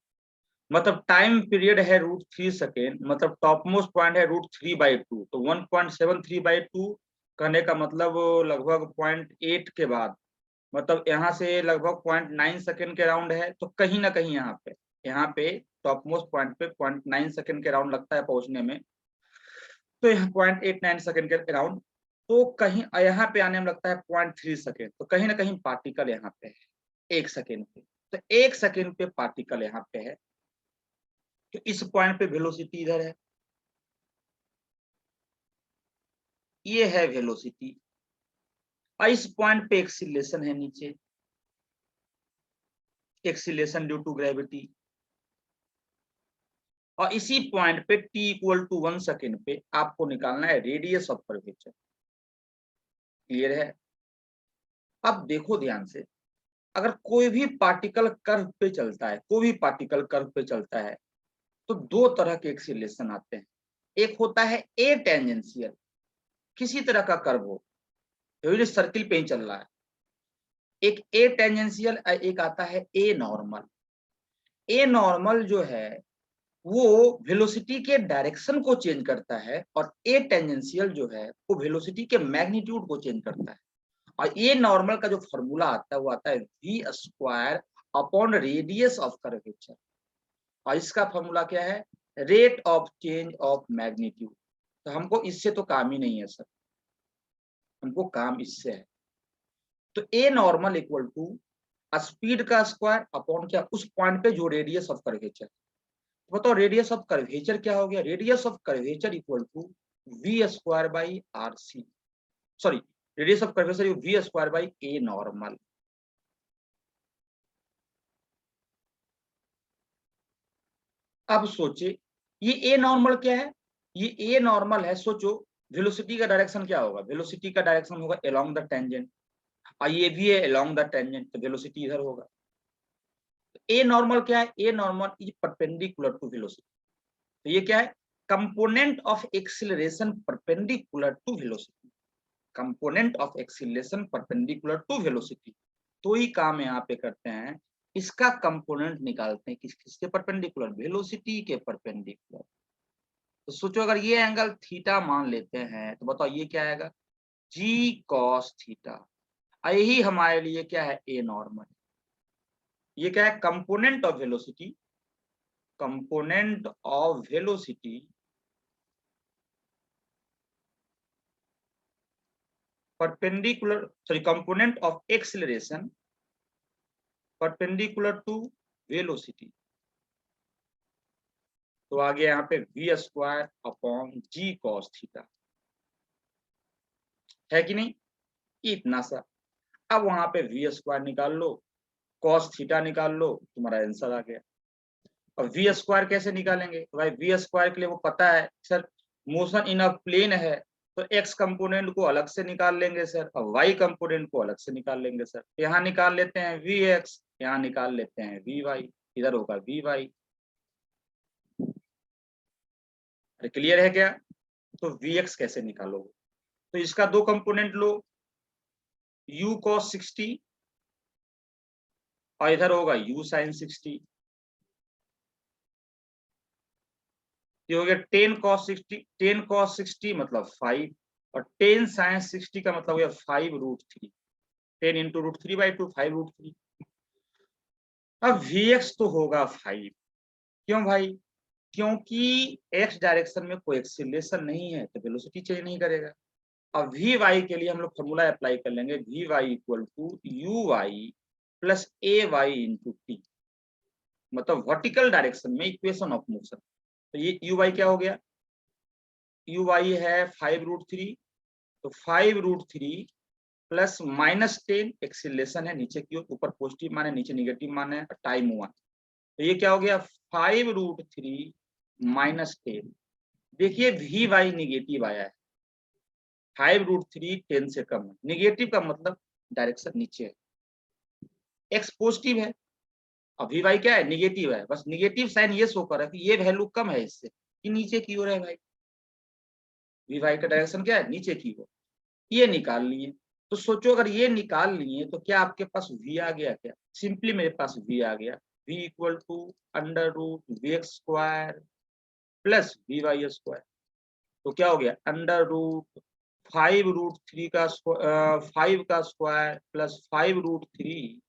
मतलब टाइम पीरियड है √3 सेकेंड, मतलब टॉप मोस्ट पॉइंट है √3/2, तो 1.73/2 कहने का मतलब लगभग 0.8 के बाद, मतलब यहाँ से लगभग 0.9 सेकेंड के राउंड है। तो कहीं ना कहीं यहाँ पे टॉप मोस्ट पॉइंट पे 0.9 सेकेंड के राउंड लगता है पहुंचने में, तो यहाँ 0.89 सेकेंड के राउंड, तो कहीं यहाँ पे आने में लगता है 0.3 सेकेंड। तो कहीं ना कहीं पार्टिकल यहाँ पे है 1 सेकेंड पे, तो 1 सेकेंड पे पार्टिकल यहाँ पे है। तो इस पॉइंट पे वेलोसिटी इधर है, ये है वेलोसिटी, और इस पॉइंट पे एक्सीलरेशन है नीचे, एक्सीलरेशन ड्यू टू ग्रेविटी। और इसी पॉइंट पे t = 1 सेकेंड पे आपको निकालना है रेडियस ऑफ कर्वेचर। क्लियर है? अब देखो ध्यान से, अगर कोई भी पार्टिकल कर्व पे चलता है, कोई भी पार्टिकल कर्व पे चलता है, तो दो तरह के एक्सीलरेशन आते हैं। एक होता है ए टेंजेंशियल, किसी तरह का कर्व हो, सर्किल पे ही चल रहा है, एक ए टेंजेंशियल, एक आता है ए नॉर्मल। ए नॉर्मल जो है वो वेलोसिटी के डायरेक्शन को चेंज करता है, और ए टेंजेंशियल जो है वो वेलोसिटी के मैग्नीट्यूड को चेंज करता है। और ए नॉर्मल का जो फॉर्मूला आता है वो आता है v² upon radius of curvature, और इसका फॉर्मूला क्या है, rate of change of magnitude. तो हमको इससे तो काम ही नहीं है सर, हमको काम इससे है। तो a normal equal to speed का स्क्वायर अपॉन क्या, उस पॉइंट पे जो रेडियस ऑफ कर्वेचर। तो बताओ रेडियस ऑफ कर्वेचर क्या हो गया, radius of curvature equal to v²/rc, sorry, radius of curvature v²/a normal. अब सोचे ये ए नॉर्मल क्या है, ये ए नॉर्मल है। सोचो वेलोसिटी का डायरेक्शन क्या होगा, वेलोसिटी का डायरेक्शन होगा अलोंग द टेंजेंट, और ये भी है अलोंग द टेंजेंट, तो वेलोसिटी इधर होगा। ए नॉर्मल क्या है, a normal is perpendicular to velocity. तो ये क्या है, component of acceleration perpendicular to velocity, component of acceleration perpendicular to velocity. तो ही काम यहाँ पे करते हैं, इसका कंपोनेंट निकालते हैं, किसके परपेंडिकुलर, वेलोसिटी के परपेंडिकुलर। तो सोचो अगर ये एंगल थीटा मान लेते हैं, तो बताओ ये क्या आएगा, जी कॉस थीटा। यही हमारे लिए क्या है, ए नॉर्मल। ये क्या है, component of velocity, component of velocity perpendicular, sorry, component of acceleration perpendicular to velocity. तो आ गया यहाँ पे v² upon g cos theta, है कि नहीं, इतना सा। अब वहां पे v² निकाल लो, कॉस थीटा निकाल लो, तुम्हारा आंसर आ गया। और v² कैसे निकालेंगे, तो भाई v² के लिए वो पता है sir, motion in a plane है, तो x कंपोनेंट को अलग से निकाल लेंगे सर, और y कंपोनेंट को अलग से निकाल लेंगे सर। यहाँ निकाल लेते हैं vx, यहाँ निकाल लेते हैं vy, इधर होगा vy। अरे क्लियर है क्या? तो vx कैसे निकालोगे, तो इसका दो कंपोनेंट लो, u cos 60 और इधर होगा u sin 60। ये हो गया 10 cos 60 मतलब 5, और 10 sin 60 का मतलब हो गया 5√3, 10 इंटू √3/2, 5√3। अब vx तो होगा 5, क्यों भाई, क्योंकि x डायरेक्शन में कोई एक्सीलरेशन नहीं है, तो वेलोसिटी चेंज नहीं करेगा। अब vy के लिए हम लोग फॉर्मूला अप्लाई कर लेंगे, vy इक्वल टू uy plus ay into t, मतलब वर्टिकल डायरेक्शन में इक्वेशन ऑफ मोशन। तो ये uy क्या हो गया, uy है 5√3, तो 5√3 प्लस -10 एक्सीलरेशन है नीचे की ओर, ऊपर पॉजिटिव मान है नीचे निगेटिव मान है, टाइम 1, तो ये क्या हो गया 5√3 -10। देखिए वी वाई निगेटिव आया है, 5√3 10 से कम है। निगेटिव का मतलब डायरेक्शन नीचे है, एक्स पॉजिटिव है, अब वी वाई क्या है, निगेटिव है। बस निगेटिव साइन ये शो कर रहा है कि ये वैल्यू कम है इससे, कि नीचे की ओर है भाई। वी वाई का डायरेक्शन क्या है, नीचे की ओर। ये निकाल लिए, तो सोचो अगर ये निकाल लिए तो क्या आपके पास वी आ गया क्या? सिंपली मेरे पास वी आ गया, v equal to √vx² plus vy²। तो क्या हो गया, √5√3 का 5 का स्क्वायर प्लस 5√3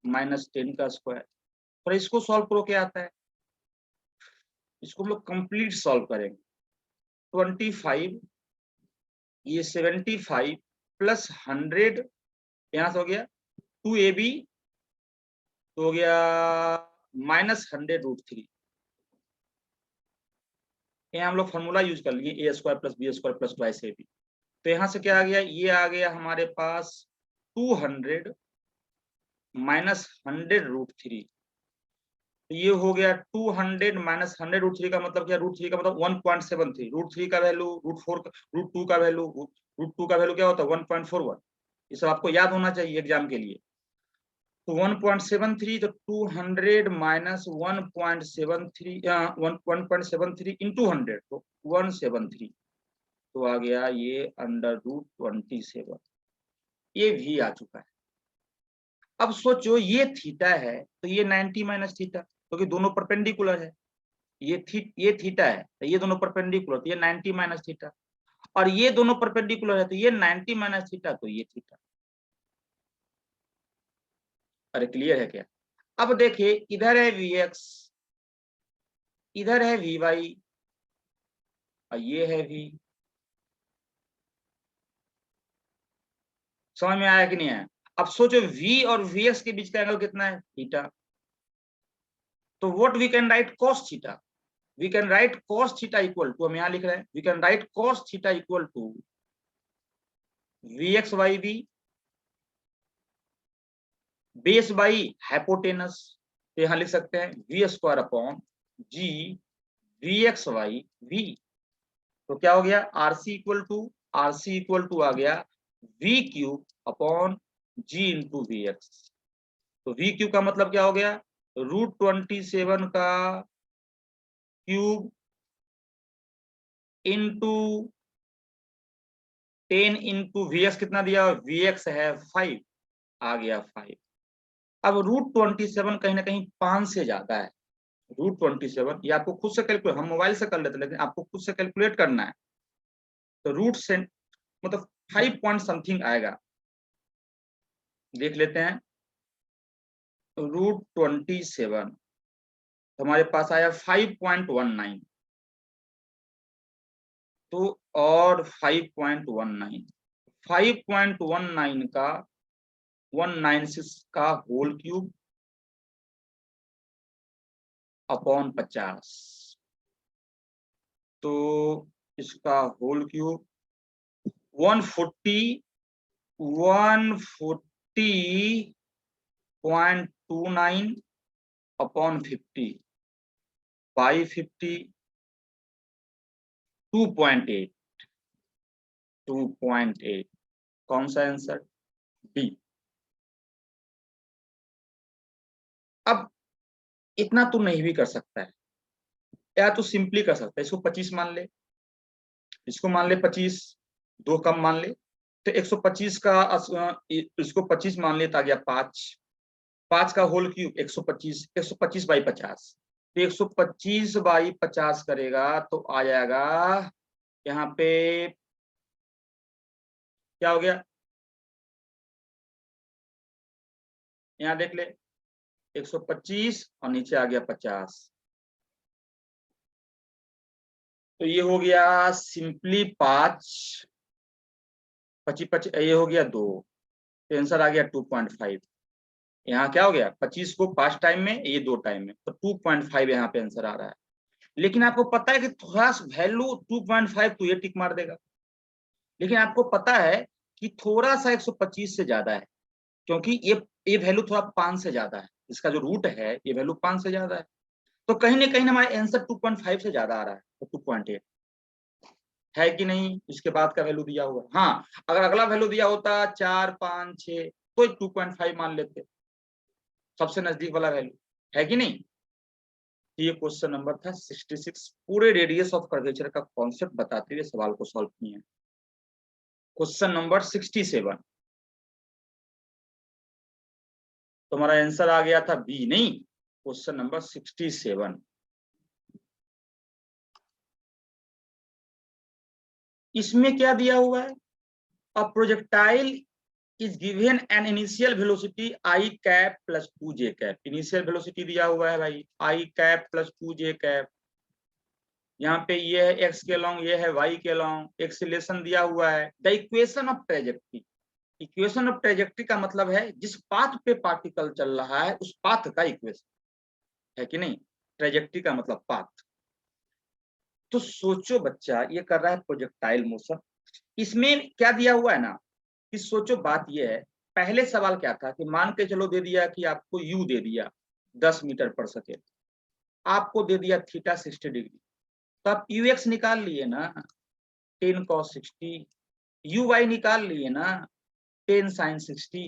-10 का स्क्वायर। और इसको सॉल्व करो, क्या आता है, इसको हम लोग कंप्लीट सॉल्व करेंगे। 25, ये 75 प्लस 100, यहाँ से हो गया 2ab, तो हो गया -100√3। यहाँ हम लोग फॉर्मूला यूज कर लिए, a² plus b² plus 2ab। तो यहाँ से क्या आ गया, ये आ गया हमारे पास 200 -100√3। तो ये हो गया 200 -100√3 का मतलब क्या, √3 का मतलब 1.73। √3 का वैल्यू, √2 का वैल्यू, √2 का वैल्यू क्या होता है 1.41। ये सब आपको याद होना चाहिए एग्जाम के लिए। तो 1.73, तो 200 माइनस 1.73 इंटू 100, तो 173। तो आ गया ये √27। ये भी आ चुका है। अब सोचो ये थीटा है, तो ये 90 माइनस थीटा, क्योंकि दोनों परपेंडिकुलर है। ये थीटा है, तो ये दोनों परपेंडिकुलर, तो ये 90 माइनस थीटा। और ये दोनों परपेंडिकुलर है, तो ये 90 माइनस थीटा, तो ये थीटा। अरे क्लियर है क्या? अब देखिए इधर है vx, इधर है vy, और ये है v। समझ में आया कि नहीं आया? अब सोचो v और vx के बीच का एंगल कितना है, थीटा। तो what we can write cos theta, we can write cos theta equal to, हम यहाँ लिख रहे हैं, we can write cos theta equal to vx by v base by hypotenuse. तो यहाँ लिख सकते हैं v² upon g vx by v। तो क्या हो गया, आरसी इक्वल टू आ गया v³ upon g into v x. तो v³ का मतलब क्या हो गया, √27 का cube into 10 into v x, कितना दिया, vx है 5, आ गया 5। अब √27 कहीं ना कहीं 5 से ज्यादा है। √27 ये आपको खुद से कैलकुलेट, हम मोबाइल से कर लेते हैं, लेकिन आपको खुद से कैलकुलेट करना है। तो रूट से मतलब 5 पॉइंट समथिंग आएगा, देख लेते हैं। √27 हमारे पास आया 5.19, तो और 5.19, 5.19 का 196 का होल क्यूब अपॉन 50, तो इसका होल क्यूब 140.29 अपॉन 50 बाई 50, 2.8, 2.8। कौन सा आंसर, डी। अब इतना तो नहीं भी कर सकता है, या तो सिंपली कर सकता है, इसको 25 मान ले, इसको मान ले 25, दो कम मान ले, तो 125 का इसको 25 मान ले, तो आ गया 5, 5 का होल क्यूब 125, 125 बाई 50, तो 125 बाई 50 करेगा तो आ जाएगा यहाँ पे क्या हो गया, यहाँ देख ले 125 और नीचे आ गया 50, तो ये हो गया सिंपली 5, 25 ये हो गया 2, तो आंसर आ गया 2.5। यहाँ क्या हो गया, 25 को 5 टाइम में, ये 2 टाइम में, तो 2.5 यहाँ पे आंसर आ रहा है। लेकिन आपको पता है कि थोड़ा सा वैल्यू 2.5, तो ये टिक मार देगा। लेकिन आपको पता है कि थोड़ा सा 125 से ज्यादा है, क्योंकि ये वैल्यू थोड़ा 5 से ज्यादा है, इसका जो रूट है ये वैल्यू 5 से ज्यादा है। तो कहीं ना कहीं हमारा आंसर 2.5 से ज्यादा आ रहा है, तो 2.8 है कि नहीं। इसके बाद का वैल्यू दिया हुआ, हाँ अगर अगला वैल्यू दिया होता 4, 5, 6 तो 2.5 मान लेते, सबसे नजदीक वाला वैल्यू, है कि नहीं। ये क्वेश्चन नंबर था 66, पूरे रेडियस ऑफ कर्वेचर का कॉन्सेप्ट बताते हुए सवाल को सॉल्व किए हैं। क्वेश्चन नंबर 67, तुम्हारा आंसर आ गया था बी, नहीं क्वेश्चन नंबर 67। इसमें क्या दिया हुआ है, a projectile is given an initial velocity I cap plus 2j cap, initial velocity दिया हुआ है भाई I cap plus 2j cap, यहाँ पे ये है x के लॉन्ग, ये है y के लॉन्ग, एक्सीलरेशन दिया हुआ है। The equation of trajectory, equation of trajectory का मतलब है जिस पाथ पे पार्टिकल चल रहा है उस पाथ का इक्वेशन, है कि नहीं। ट्रेजेक्ट्री का मतलब पाथ। तो सोचो बच्चा ये कर रहा है प्रोजेक्टाइल मोशन, इसमें क्या दिया हुआ है ना कि सोचो बात ये है, पहले सवाल क्या था कि मान के चलो दे दिया कि आपको u दे दिया 10 मीटर पर सेकेंड, आपको दे दिया थीटा 60 डिग्री, तो आप ux निकाल लिए ना 10 cos 60, uy निकाल लिए ना 10 sin 60,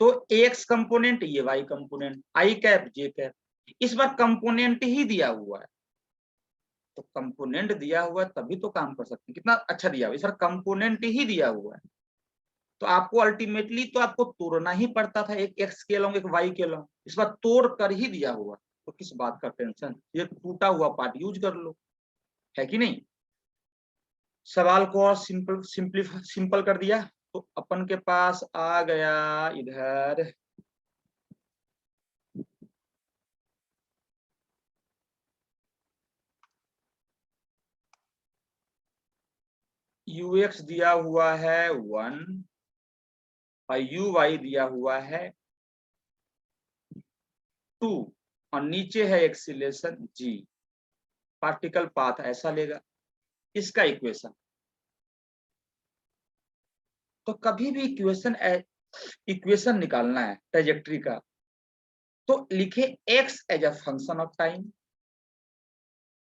तो ax कंपोनेंट ये y component, i cap j cap, इस बार कंपोनेंट ही दिया हुआ है, तो कंपोनेंट दिया हुआ है तभी तो काम कर सकते हैं। कितना अच्छा दिया हुआ है, इस बार कंपोनेंट ही दिया हुआ है, तो आपको अल्टीमेटली तो आपको तोड़ना ही पड़ता था, एक एक्स के लॉन्ग एक वाई के लॉन्ग, इस बार तोड़ कर ही दिया हुआ, तो किस बात का टेंशन, ये टूटा हुआ पार्ट यूज कर लो, है कि नहीं। सवाल को और सिंपल कर दिया, तो अपन के पास आ गया इधर ux दिया हुआ है 1 और uy दिया हुआ है 2 और नीचे है एक्सीलरेशन g, पार्टिकल पाथ ऐसा लेगा, इसका इक्वेशन। तो कभी भी इक्वेशन निकालना है ट्रेजेक्ट्री का, तो लिखे x as a function of time,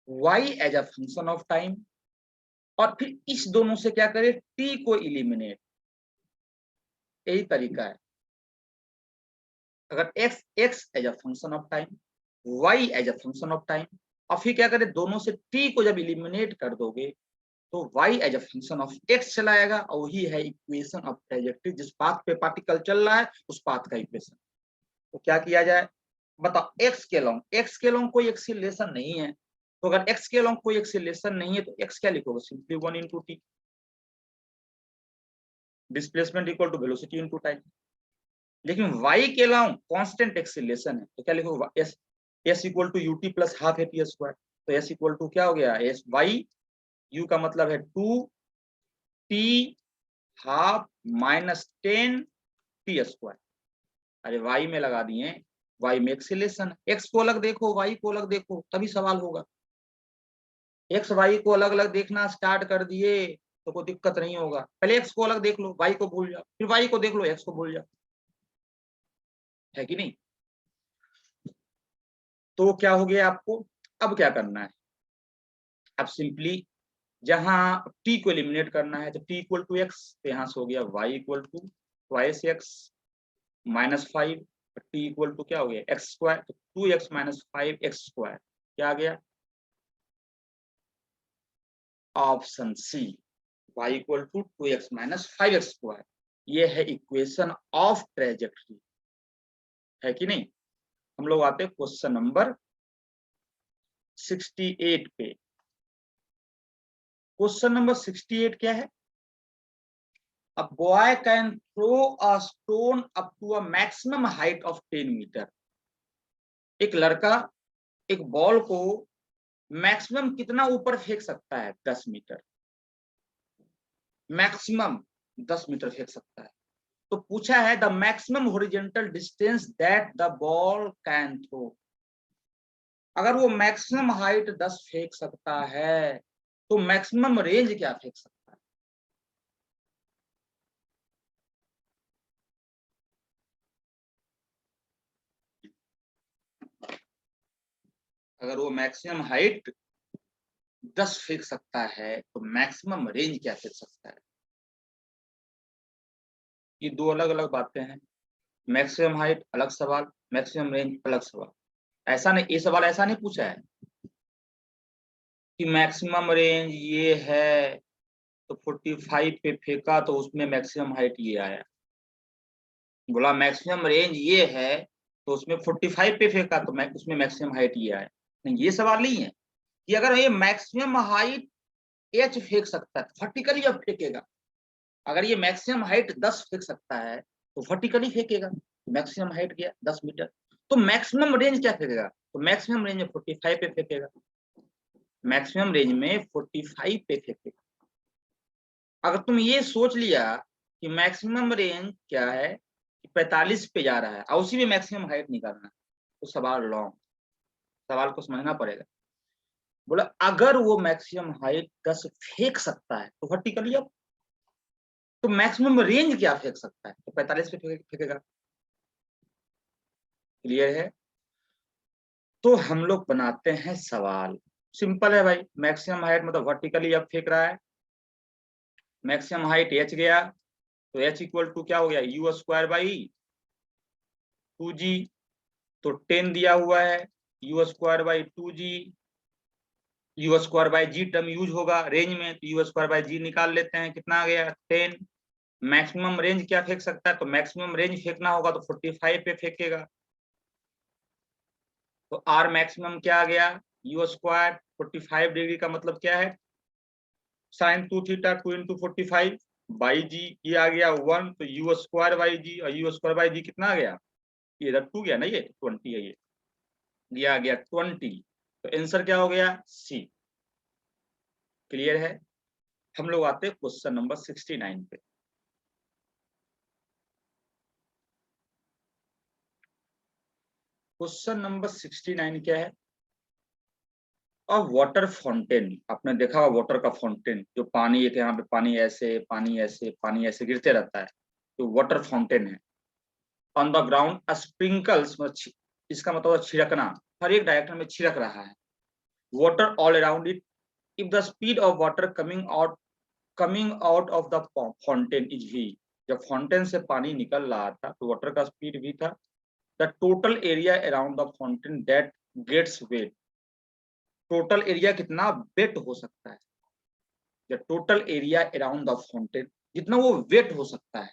y as a function of time, और फिर इस दोनों से क्या करें t को इलिमिनेट, यही तरीका है। अगर x as a function of time, y as a function of time, और फिर क्या करें दोनों से t को जब इलिमिनेट कर दोगे तो y as a function of x चला आएगा, और वही है इक्वेशन ऑफ ट्रेजेक्ट्री, जिस पाथ पे पार्टिकल चल रहा है उस पाथ का इक्वेशन। तो क्या किया जाए बताओ, एक्स के लॉन्ग कोई एक्सीलरेशन नहीं है, तो अगर एक्स के लॉन्ग कोई एक्सीलरेशन नहीं है तो एक्स क्या लिखोगे, simply 1 into t, displacement equal to velocity into time. लेकिन वाई के लॉन्ग कांस्टेंट एक्सीलरेशन है, तो क्या लिखोगे s, s equal to u t plus half a t square, तो एस इक्वल टू क्या हो गया एस वाई, यू का मतलब है 2 T half minus 10 T square. अरे वाई में लगा दिए, वाई में एक्सीलरेशन, एक्स को अलग देखो वाई को अलग देखो तभी सवाल होगा। एक्स वाई को अलग अलग देखना स्टार्ट कर दिए तो कोई दिक्कत नहीं होगा, पहले एक्स को अलग देख लो वाई को भूल जाओ, फिर वाई को देख लो एक्स को भूल जाओ, है कि नहीं। तो क्या हो गया आपको, अब क्या करना है, अब सिंपली जहां t को एलिमिनेट करना है तो t इक्वल टू एक्स, तो यहां से हो गया y equal to twice x minus 5, t equal to क्या हो गया एक्स स्क्वायर, तो 2x माइनस 5x स्क्वायर, क्या आ गया option C, y equal to 2x minus 5x square, ये है इक्वेशन ऑफ ट्रेजेक्ट्री, है कि नहीं। हम लोग आते हैं क्वेश्चन नंबर 68 पे। क्वेश्चन नंबर 68 क्या है, a boy can throw a stone up to a maximum height of 10 metre, एक लड़का एक बॉल को मैक्सिमम कितना ऊपर फेंक सकता है 10 मीटर, मैक्सिमम 10 मीटर फेंक सकता है। तो पूछा है the maximum horizontal distance that the ball can throw, अगर वो मैक्सिमम हाइट 10 फेंक सकता है तो मैक्सिमम रेंज क्या फेंक सकता है। अगर वो मैक्सिमम हाइट 10 फेंक सकता है तो मैक्सिमम रेंज क्या फेंक सकता है? ये दो अलग अलग बातें हैं। मैक्सिमम हाइट अलग सवाल, मैक्सिमम रेंज अलग सवाल। ऐसा नहीं, ये सवाल ऐसा नहीं पूछा है कि मैक्सिमम रेंज ये है तो 45 पे फेंका तो उसमें मैक्सिमम हाइट ये आया। बोला मैक्सिमम रेंज ये है तो उसमें 45 पे फेंका तो उसमें मैक्सिमम हाइट ये आया। नहीं, ये सवाल नहीं है कि अगर ये मैक्सिमम हाइट एच फेंक सकता है तो वर्टिकली अब फेंकेगा। अगर ये मैक्सिमम हाइट 10 फेंक सकता है तो वर्टिकली फेंकेगा। मैक्सिमम हाइट गया 10 मीटर। तो मैक्सिमम रेंज क्या फेंकेगा? तो मैक्सिमम रेंज में 45 पे फेंकेगा। मैक्सिमम रेंज में 45 पे फेंकेगा। अगर तुम ये सोच लिया कि मैक्सिमम रेंज क्या है कि 45 पे जा रहा है और उसी में मैक्सिमम हाइट निकालना, तो सवाल रॉन्ग। सवाल को समझना पड़ेगा। बोला अगर वो मैक्सिमम हाइट 10 फेंक सकता है तो वर्टिकली अब, तो मैक्सिमम रेंज क्या फेंक सकता है? तो 45 पे फेंकेगा। क्लियर है? तो हम लोग बनाते हैं सवाल। सिंपल है भाई, मैक्सिमम हाइट मतलब वर्टिकली अब फेंक रहा है। मैक्सिमम हाइट एच गया तो एच इक्वल टू क्या हो गया? U square by 2g। तो 10 दिया हुआ है, u square by 2g। U square by g term use होगा रेंज में, तो यू स्क्वायर बाई जी निकाल लेते हैं, कितना आ गया? 10। मैक्सिमम रेंज क्या फेंक सकता है? तो मैक्सिमम रेंज फेंकना होगा तो 45 पे फेंकेगा। तो आर मैक्सिमम क्या आ गया? यू स्क्वायर 45 डिग्री का मतलब क्या है? साइन 2 थीटा 2 इंटू 45 बाई जी, ये आ गया 1। तो यू स्क्वायर बाई जी, और यू स्क्वायर बाई जी कितना आ गया? ये इधर 2 गया ना, ये 20 है, ये आ गया 20। तो आंसर क्या हो गया? सी। क्लियर है? हम लोग आते हैं क्वेश्चन नंबर 69 पे। क्वेश्चन नंबर 69 क्या है? अब वाटर फाउंटेन, आपने देखा होगा वाटर का फाउंटेन, जो पानी एक यहाँ पे पानी ऐसे पानी ऐसे पानी ऐसे गिरते रहता है, तो वाटर फाउंटेन है। ऑन द ग्राउंड स्प्रिंकल्स, इसका मतलब छिड़कना, हर एक डायरेक्शन में छिड़क रहा है। Water all around it, if the speed of water coming out of the fountain is v. जब फाउंटेन से पानी निकल रहा था तो वाटर का स्पीड भी था। The total area around the fountain that gets wet, total area कितना वेट हो सकता है? The total area around the fountain, जितना वो वेट हो सकता है।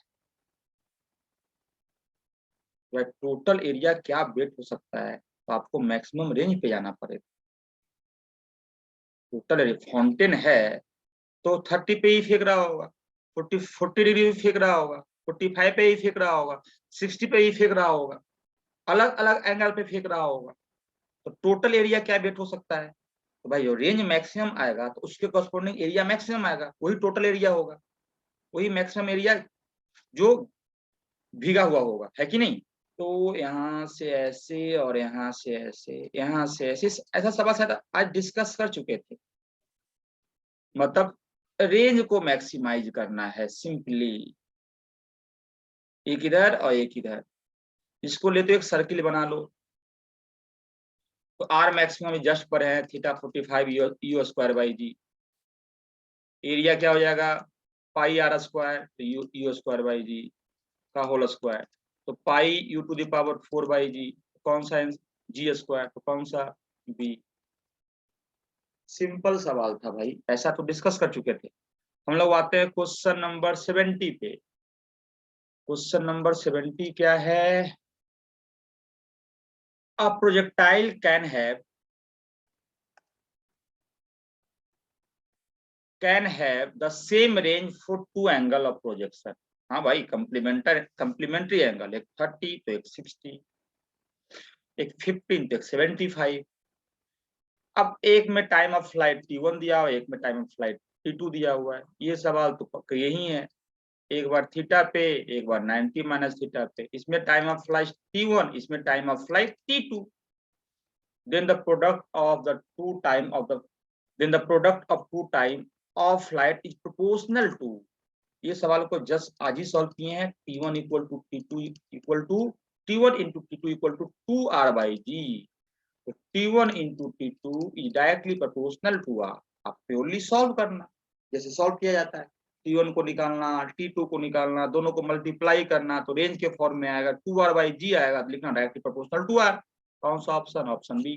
वह टोटल एरिया क्या वेट हो सकता है? तो आपको मैक्सिमम रेंज पे जाना पड़ेगा। टोटल फाउंटेन है तो 30 पे ही फेंक रहा होगा, 40 डिग्री पे फेंक रहा होगा, 45 पे ही फेंक रहा होगा, 60 पे ही फेंक रहा होगा, अलग अलग एंगल पे फेंक रहा होगा। तो टोटल एरिया क्या वेट हो सकता है? तो भाई जो रेंज मैक्सिमम आएगा तो उसके कॉरस्पॉन्डिंग एरिया मैक्सिमम आएगा, वही टोटल एरिया होगा, वही मैक्सिमम एरिया जो भीगा हुआ होगा, है कि नहीं? तो यहाँ से ऐसे और यहाँ से ऐसे, यहाँ से ऐसे, ऐसा सवाल शायद आज डिस्कस कर चुके थे। मतलब रेंज को मैक्सिमाइज करना है सिंपली, एक इधर और एक इधर। इसको ले तो एक सर्किल बना लो। तो आर मैक्सिमम जस्ट पर है theta 45 u square by g. Area क्या हो जाएगा? Pi r square u square by g का होल स्क्वायर। तो pi u to the power 4 by g, कौन सा? जी स्क्वायर, तो कौन सा? बी। सिंपल सवाल था भाई, ऐसा तो डिस्कस कर चुके थे हम लोग। आते हैं क्वेश्चन नंबर 70 पे। क्वेश्चन नंबर 70 क्या है? A projectile can have the same range for two angle of projection. हाँ भाई, कंप्लीमेंट्री एंगल, एक 30 तो एक 60, एक 15 तो एक 75। अब एक में टाइम ऑफ फ्लाइट T1 दिया हुआ है, एक में टाइम ऑफ फ्लाइट T2 दिया हुआ है। ये सवाल तो पक्का यही है, एक बार थीटा पे, एक बार 90 माइनस थीटा पे। इसमें टाइम ऑफ फ्लाइट T1, इसमें time of flight T2। then the product of the two time of the then the product of two time of flight is proportional to। ये सवाल को just आज ही solve किए हैं। T1 equal to T2 equal to T1 into T2 equal to 2R by g. तो T1 into T2 is directly proportional to R. आप purely solve करना, जैसे सॉल्व किया जाता है, T1 को निकालना, T2 को निकालना, दोनों को मल्टीप्लाई करना, तो रेंज के फॉर्म में आएगा 2R/G आएगा, तो लिखना डायरेक्टली प्रोपोर्शनल टू आर। कौन सा ऑप्शन? Option B.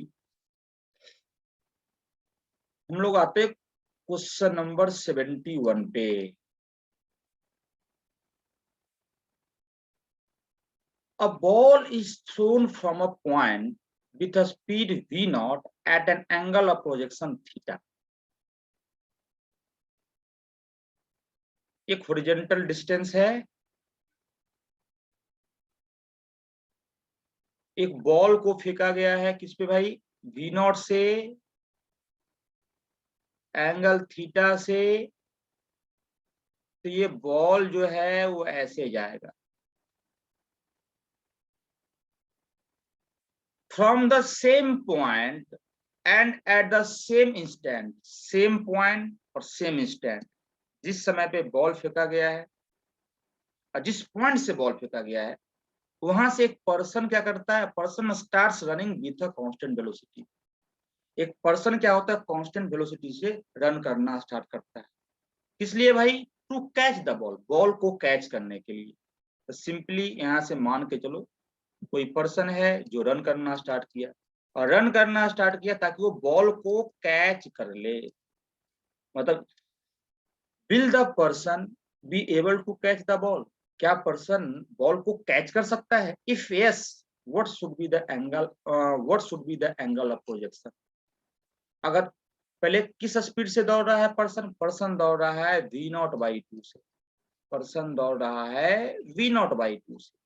हम लोग आते क्वेश्चन नंबर 71 पे। A ball is thrown from a point with a speed v0 at an angle of projection theta. एक हॉरिजॉन्टल डिस्टेंस है, एक बॉल को फेंका गया है किस पे भाई? v0 से, एंगल थीटा से, तो ये बॉल जो है वो ऐसे जाएगा। From the same point and at the same instant, same point और same instant, जिस समय पे बॉल फेंका गया है और जिस पॉइंट से बॉल फेंका गया है, वहां से एक पर्सन क्या करता है? Person starts running with a constant velocity. एक पर्सन क्या होता है? कांस्टेंट वेलोसिटी से रन करना स्टार्ट करता है। किस लिए भाई? To catch the ball, ball को कैच करने के लिए। तो सिंपली यहां से मान के चलो कोई पर्सन है जो रन करना स्टार्ट किया, और रन करना स्टार्ट किया ताकि वो बॉल को कैच कर ले। मतलब will the person be able to catch the ball? क्या पर्सन बॉल को कैच कर सकता है? If yes, what should be the angle, what should be the angle of projection? अगर पहले किस स्पीड से दौड़ रहा है पर्सन? पर्सन दौड़ रहा है v0/2 से। पर्सन दौड़ रहा है v0/2 से।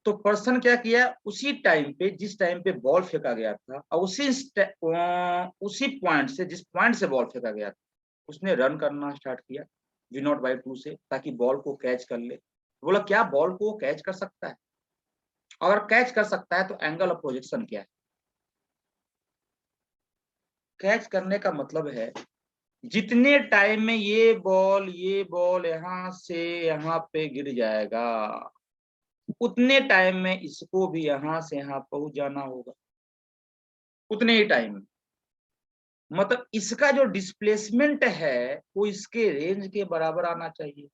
तो पर्सन क्या किया? उसी टाइम पे, जिस टाइम पे बॉल फेंका गया था, और उसी पॉइंट से, जिस पॉइंट से बॉल फेंका गया था, उसने रन करना स्टार्ट किया v0/2 से, ताकि बॉल को कैच कर ले। बोला क्या बॉल को कैच कर सकता है? अगर कैच कर सकता है तो एंगल ऑफ प्रोजेक्शन क्या है? कैच करने का मतलब है जितने टाइम में ये बॉल यहाँ से यहाँ पे गिर जाएगा, उतने टाइम में इसको भी यहाँ से यहाँ पहुंच जाना होगा, उतने ही टाइम में। मतलब इसका जो डिस्प्लेसमेंट है वो इसके रेंज के बराबर आना चाहिए।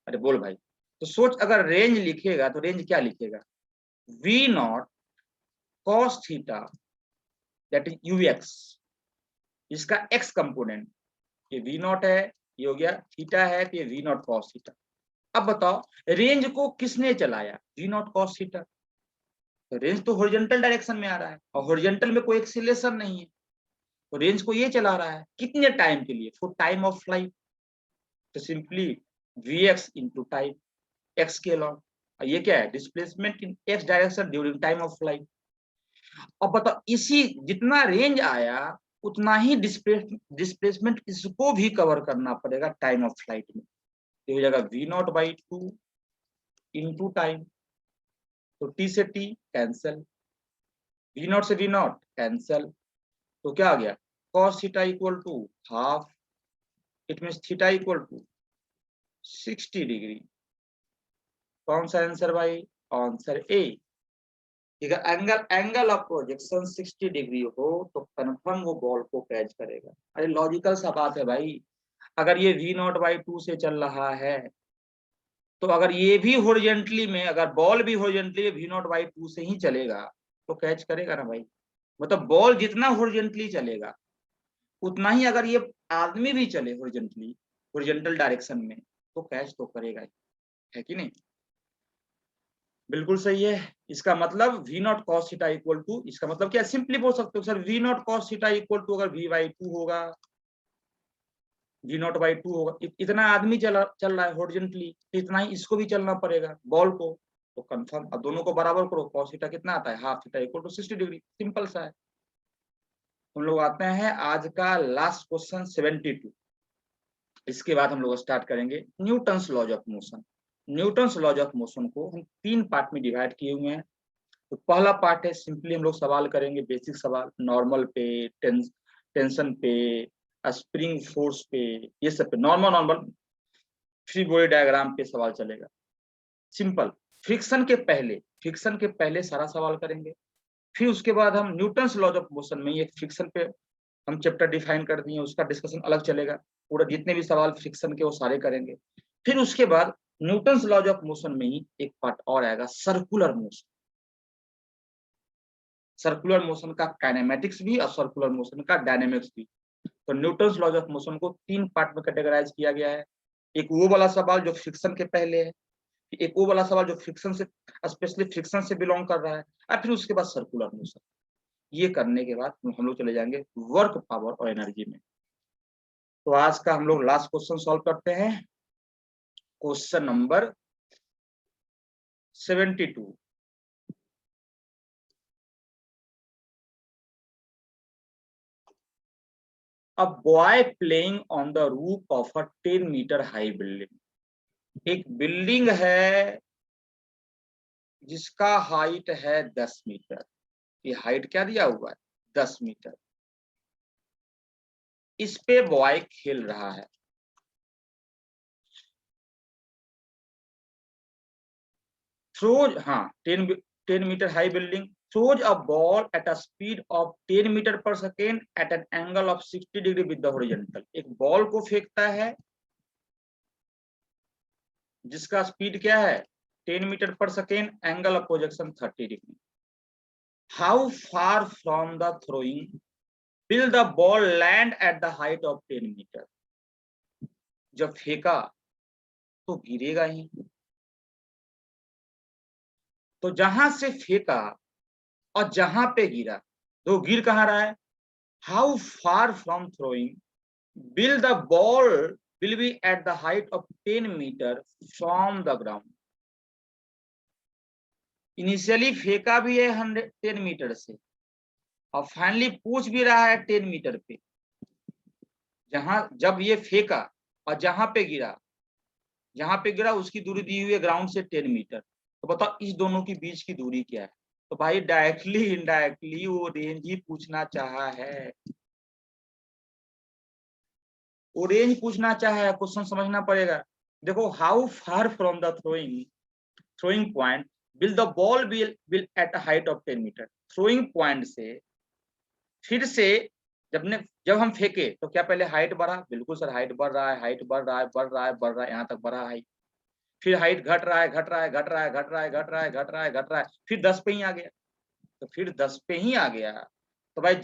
अरे बोल भाई, तो सोच, अगर रेंज लिखेगा तो रेंज क्या लिखेगा? v0 cos theta, that is ux, इसका x कंपोनेंट, ये v0 है, ये हो गया थीटा है, तो ये v0 cos थीटा। अब बताओ रेंज को किसने चलाया? v0 cos theta. तो रेंज तो हॉरिजॉन्टल डायरेक्शन में आ रहा है, और हॉरिजॉन्टल में कोई एक्सीलरेशन नहीं है, तो रेंज को ये चला रहा है कितने टाइम के लिए? For time of flight. तो simply vx into time, x के अलॉन्ग, ये क्या है? Displacement in x direction during time of flight. अब बताओ इसी जितना रेंज आया उतना ही डिस्प्लेसमेंट इसको भी कवर करना पड़ेगा टाइम ऑफ फ्लाइट में। तो हो जाएगा v0/2 इंटू टाइम, तो t से t कैंसल, v0 से v0 कैंसल, तो क्या आ गया? cos theta equal to half, it means theta equal to 60 degree. कौन सा आंसर भाई? Answer A. Angle of projection 60 degree हो तो कन्फर्म वो बॉल को कैच करेगा। अरे लॉजिकल सा बात है भाई। अगर ये v0/2 से चल रहा है, तो अगर ये भी हॉरिजॉन्टली में, अगर बॉल भी हॉरिजॉन्टली v0/2 से ही चलेगा तो कैच करेगा ना भाई। मतलब बॉल जितना हॉरिजॉन्टली चलेगा उतना ही अगर ये आदमी भी चले हॉरिजॉन्टली, हॉरिजॉन्टल डायरेक्शन में, तो कैच तो करेगा ही, है कि नहीं? बिल्कुल सही है। इसका मतलब v0 cos theta equal to, इसका मतलब क्या? सिंपली बोल सकते हो sir v0 cos theta equal to, अगर v/2 होगा, v0/2 होगा, इतना आदमी चल रहा है हॉरिजॉन्टली, तो इतना ही इसको भी चलना पड़ेगा बॉल को, तो कंफर्म। अब दोनों को बराबर करो, cos थीटा कितना आता है? Half theta equal to 60 degree. Simple सा है। हम लोग आते हैं आज का लास्ट क्वेश्चन 72। इसके बाद हम लोग स्टार्ट करेंगे Newton's laws of motion. Newton's laws of motion को हम 3 पार्ट में डिवाइड किए हुए हैं। तो पहला पार्ट है सिंपली हम लोग सवाल करेंगे, बेसिक सवाल, नॉर्मल पे, टेंशन पे, स्प्रिंग फोर्स पे, ये सब पे, नॉर्मल फ्री बॉडी डायग्राम पे सवाल चलेगा। सिंपल। फ्रिक्शन फ्रिक्शन के पहले सारा सवाल करेंगे, फिर उसके बाद हम न्यूटन्स लॉज ऑफ मोशन में, ये फ्रिक्शन पे हम चैप्टर डिफाइन कर दिए, उसका डिस्कशन अलग चलेगा, पूरा जितने भी सवाल फ्रिक्शन के वो सारे करेंगे। फिर उसके बाद न्यूटन्स लॉज ऑफ मोशन में ही एक पार्ट और आएगा, सर्कुलर मोशन। सर्कुलर मोशन का काइनेमेटिक्स भी और सर्कुलर मोशन का डायनेमिक्स भी। तो न्यूटन्स लॉज ऑफ मोशन को 3 पार्ट में कैटेगराइज किया गया है। एक वो वाला सवाल जो फ्रिक्शन के पहले है, एक वो वाला सवाल जो फ्रिक्शन से, स्पेशली फ्रिक्शन से बिलोंग कर रहा है, और फिर उसके बाद सर्कुलर मोशन। ये करने के बाद हम लोग चले जाएंगे वर्क, पावर और एनर्जी में। तो आज का हम लोग लास्ट क्वेश्चन सॉल्व करते हैं, question number 72। A boy playing on the roof of a 10-meter high building। एक बिल्डिंग है जिसका हाइट है 10 मीटर। ये हाइट क्या दिया हुआ है? 10 मीटर। इस पे बॉय खेल रहा है। थ्रोज, हाँ, 10 metre high building throws a ball at a speed of 10 metre पर second at an angle of 60 degree with the horizontal। एक बॉल को फेंकता है जिसका स्पीड क्या है? 10 मीटर पर second, angle of projection 30 degree. How far from the throwing will the ball land at the height of 10 metre. जब फेंका तो गिरेगा ही। तो जहां से फेंका और जहां पे गिरा, तो गिर कहाँ रहा है? How far from throwing will the ball will be at the height of 10 metre from the ground. Initially फेंका भी है 10 मीटर से, और फाइनली पूछ भी रहा है 10 मीटर पे। जहां जब ये फेंका और जहां पे गिरा उसकी दूरी दी हुई है ग्राउंड से 10 मीटर। तो बताओ इस दोनों के बीच की दूरी क्या है? तो भाई डायरेक्टली इनडायरेक्टली वो रेंज ही पूछना चाहा है। वो रेंज पूछना चाहा है, क्वेश्चन समझना पड़ेगा। देखो, how far from the throwing point will the ball will at a height of 10 metre. Throwing point से फिर से जब हम फेंके तो क्या पहले हाइट बढ़ा? बिल्कुल सर, हाइट बढ़ रहा है, हाइट बढ़ रहा है, बढ़ रहा है, बढ़ रहा है, यहाँ तक बढ़ा हाइट। फिर हाइट घट रहा है, घट रहा है, घट रहा है, घट रहा है, घट रहा है, घट रहा है, घट रहा है, फिर 10 पे ही आ गया। तो फिर 10 पे ही आ गया तो भाई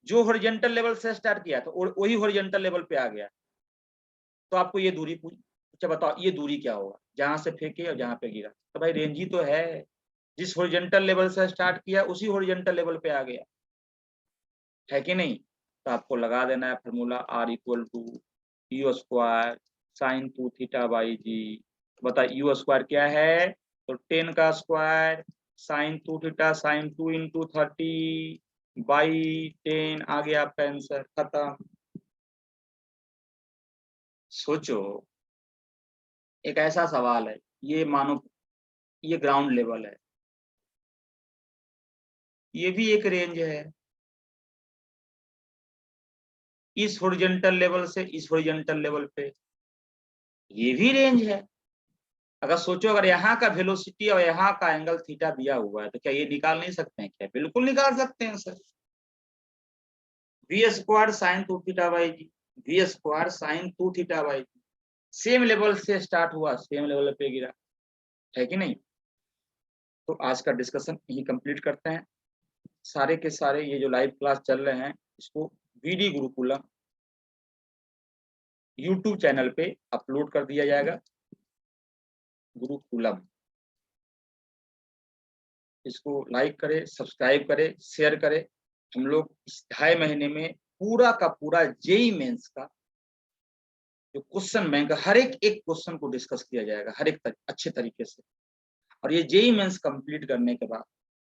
जो हॉरिजॉन्टल लेवल से स्टार्ट किया तो वही हॉरिजॉन्टल लेवल पे आ गया। तो आपको ये दूरी अच्छा बताओ, ये दूरी क्या होगा जहां से फेंके और जहां पे गिरा? तो भाई रेंज ही तो है, जिस हॉरिजॉन्टल लेवल से स्टार्ट किया उसी हॉरिजॉन्टल लेवल पे आ गया, है कि नहीं? तो आपको लगा देना है formula, R equal to u square sine 2 theta by g. बता यू स्क्वायर क्या है? तो 10 का square sine 2 theta sine 2 into 30 by 10 आ गया आपका आंसर, खत्म। सोचो, एक ऐसा सवाल है, ये मानो ये ग्राउंड लेवल है, ये भी एक रेंज है, इस हॉरिजॉन्टल लेवल से इस हॉरिजॉन्टल लेवल पे ये भी रेंज है। अगर सोचो, अगर यहाँ का वेलोसिटी और यहाँ का एंगल थीटा दिया हुआ है तो क्या ये निकाल नहीं सकते हैं? क्या बिल्कुल निकाल सकते हैं sir. V square sine 2 theta by g, v square sine 2 theta by g, same level से स्टार्ट हुआ, सेम लेवल पे गिरा, है कि नहीं? तो आज का डिस्कशन यही कंप्लीट करते हैं। सारे के सारे ये जो लाइव क्लास चल रहे हैं इसको वीडी गुरुकुलम यूट्यूब चैनल पे अपलोड कर दिया जाएगा। गुरुकुलम, इसको लाइक करें, सब्सक्राइब करें, शेयर करें। हम लोग इस 2.5 महीने में पूरा का पूरा जेई मेंस का जो क्वेश्चन बैंक, हर एक क्वेश्चन को डिस्कस किया जाएगा हर एक अच्छे तरीके से। और ये जेई मेंस कंप्लीट करने के बाद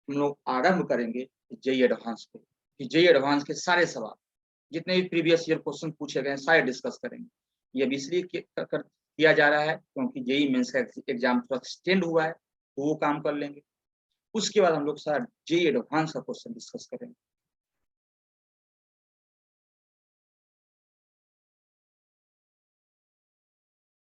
हम लोग आरंभ करेंगे जेई एडवांस पे। जेई एडवांस के सारे सवाल जितने भी प्रीवियस ईयर क्वेश्चन पूछे गए सारे डिस्कस करेंगे। ये अब इसलिए किया जा रहा है क्योंकि जेई मेंस का एग्जाम थोड़ा एक्सटेंड हुआ है, तो वो काम कर लेंगे। उसके बाद हम लोग सारा जेई एडवांस का क्वेश्चन डिस्कस करेंगे।